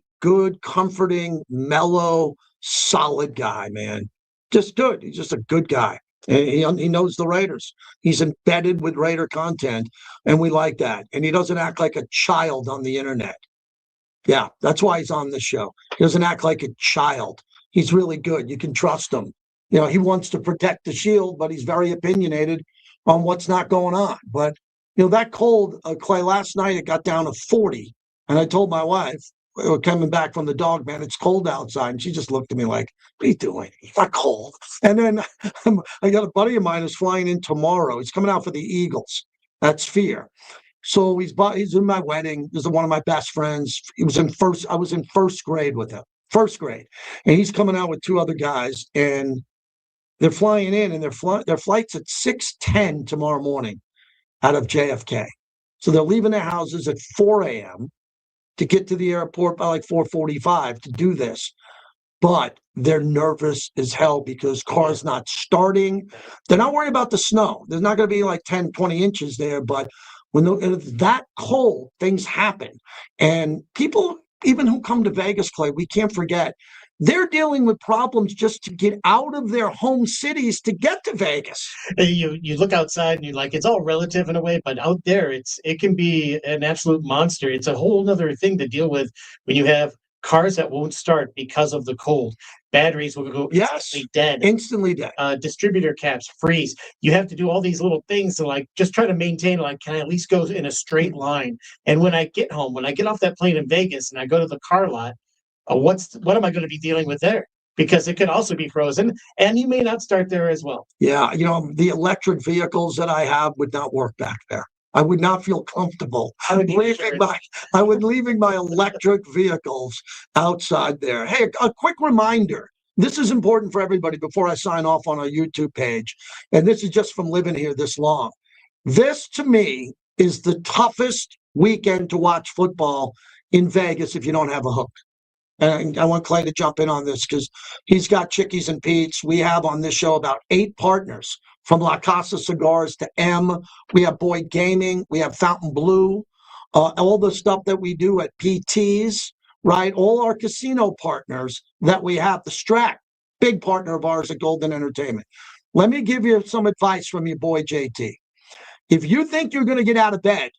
comforting, mellow, solid guy, man. Just good. He's just a good guy. He knows the Raiders. He's embedded with Raider content, and we like that. And he doesn't act like a child on the internet. Yeah, that's why he's on this show. He doesn't act like a child. He's really good. You can trust him. He wants to protect the shield, but he's very opinionated on what's not going on. But, that cold, Clay, last night it got down to 40. And I told my wife, we're coming back from the dog, man, it's cold outside. And she just looked at me like, what are you doing? It's not cold. And then I got a buddy of mine who's flying in tomorrow. He's coming out for the Eagles. That's Fear. So he's in my wedding. This is one of my best friends. I was in first grade with him. First grade. And he's coming out with two other guys. And they're flying in, and their flight's at 6:10 tomorrow morning out of JFK. So they're leaving their houses at 4 a.m. to get to the airport by like 4:45 to do this. But they're nervous as hell because cars not starting. They're not worried about the snow. There's not going to be like 10, 20 inches there. But when it's that cold, things happen. And people, even who come to Vegas, Clay, we can't forget, they're dealing with problems just to get out of their home cities to get to Vegas. You look outside and you're like, it's all relative in a way, but out there it can be an absolute monster. It's a whole other thing to deal with when you have cars that won't start because of the cold. Batteries will go instantly dead. Distributor caps freeze. You have to do all these little things to just try to maintain, can I at least go in a straight line? And when I get home, when I get off that plane in Vegas and I go to the car lot, what am I going to be dealing with there? Because it could also be frozen, and you may not start there as well. Yeah, the electric vehicles that I have would not work back there. I would not feel comfortable. I would leaving my electric vehicles outside there. Hey, a quick reminder. This is important for everybody before I sign off on our YouTube page. And this is just from living here this long. This, to me, is the toughest weekend to watch football in Vegas if you don't have a hook. And I want Clay to jump in on this because he's got Chickies and Pete's. We have on this show about 8 partners, from La Casa Cigars to M. We have Boyd Gaming. We have Fountain Blue. All the stuff that we do at PT's, right? All our casino partners that we have. The Strat, big partner of ours at Golden Entertainment. Let me give you some advice from your boy JT. If you think you're going to get out of bed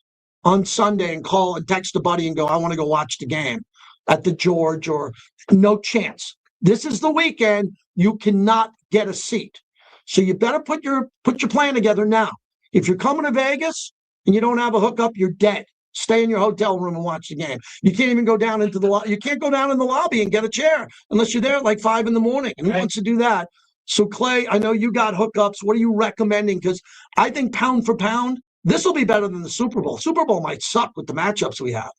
on Sunday and call and text a buddy and go, I want to go watch the game at the George, or no chance. This is the weekend. You cannot get a seat. So you better put your plan together now. If you're coming to Vegas and you don't have a hookup, you're dead. Stay in your hotel room and watch the game. You can't even go down into the lobby. You can't go down in the lobby and get a chair unless you're there at like 5 a.m. And who wants to do that? So Clay, I know you got hookups. What are you recommending? Because I think pound for pound, this will be better than the Super Bowl. Super Bowl might suck with the matchups we have.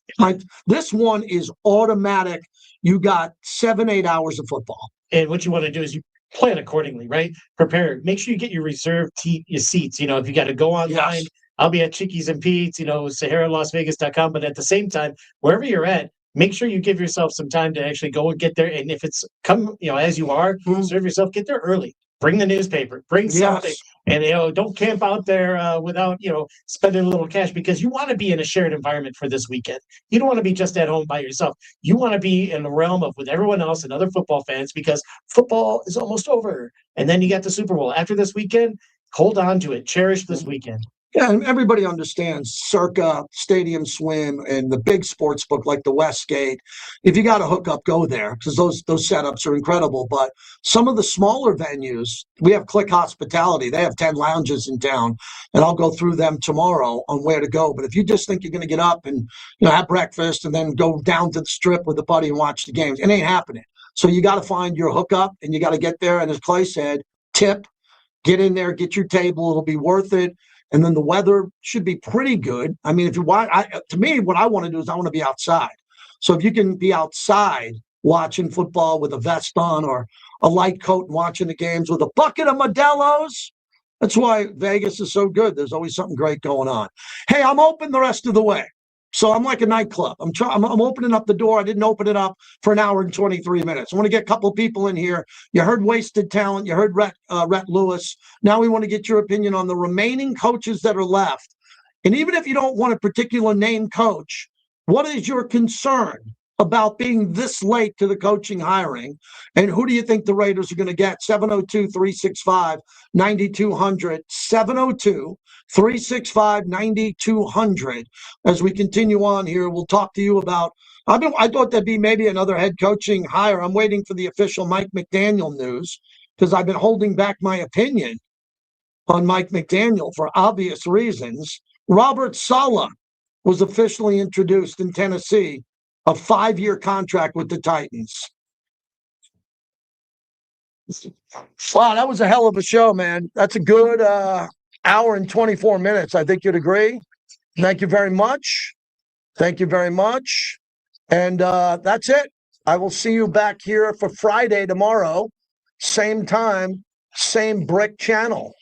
This one is automatic. You got 7-8 hours of football. And what you want to do is you plan accordingly, right? Prepare. Make sure you get your reserved your seats. If you got to go online, I'll be at Chickies and Pete's, SaharaLasVegas.com. But at the same time, wherever you're at, make sure you give yourself some time to actually go and get there. And if it's as you are, serve yourself, get there early. Bring the newspaper, bring something, and don't camp out there without spending a little cash, because you want to be in a shared environment for this weekend. You don't want to be just at home by yourself. You want to be in the realm of with everyone else and other football fans, because football is almost over, and then you got the Super Bowl after this weekend. Hold on to it, cherish this weekend. Yeah, and everybody understands Circa, Stadium Swim, and the big sports book like the Westgate. If you got a hookup, go there, because those setups are incredible. But some of the smaller venues, we have Click Hospitality. They have 10 lounges in town, and I'll go through them tomorrow on where to go. But if you just think you're going to get up and have breakfast and then go down to the Strip with a buddy and watch the games, it ain't happening. So you got to find your hookup, and you got to get there. And as Clay said, tip, get in there, get your table. It'll be worth it. And then the weather should be pretty good. I mean, if you want, to me, what I want to do is I want to be outside. So if you can be outside watching football with a vest on or a light coat and watching the games with a bucket of Modelo's, that's why Vegas is so good. There's always something great going on. Hey, I'm open the rest of the way. So I'm like a nightclub. I'm opening up the door. I didn't open it up for an hour and 23 minutes. I want to get a couple of people in here. You heard Wasted Talent. You heard Rhett Lewis. Now we want to get your opinion on the remaining coaches that are left. And even if you don't want a particular name coach, what is your concern about being this late to the coaching hiring? And who do you think the Raiders are going to get? 702-365-9200. 702-365-9200. As we continue on here, we'll talk to you about, I thought there'd be maybe another head coaching hire. I'm waiting for the official Mike McDaniel news because I've been holding back my opinion on Mike McDaniel for obvious reasons. Robert Saleh was officially introduced in Tennessee, a 5-year contract with the Titans. Wow, that was a hell of a show, man. That's a good hour and 24 minutes. I think you'd agree. Thank you very much. Thank you very much. And that's it. I will see you back here for Friday tomorrow. Same time, same brick channel.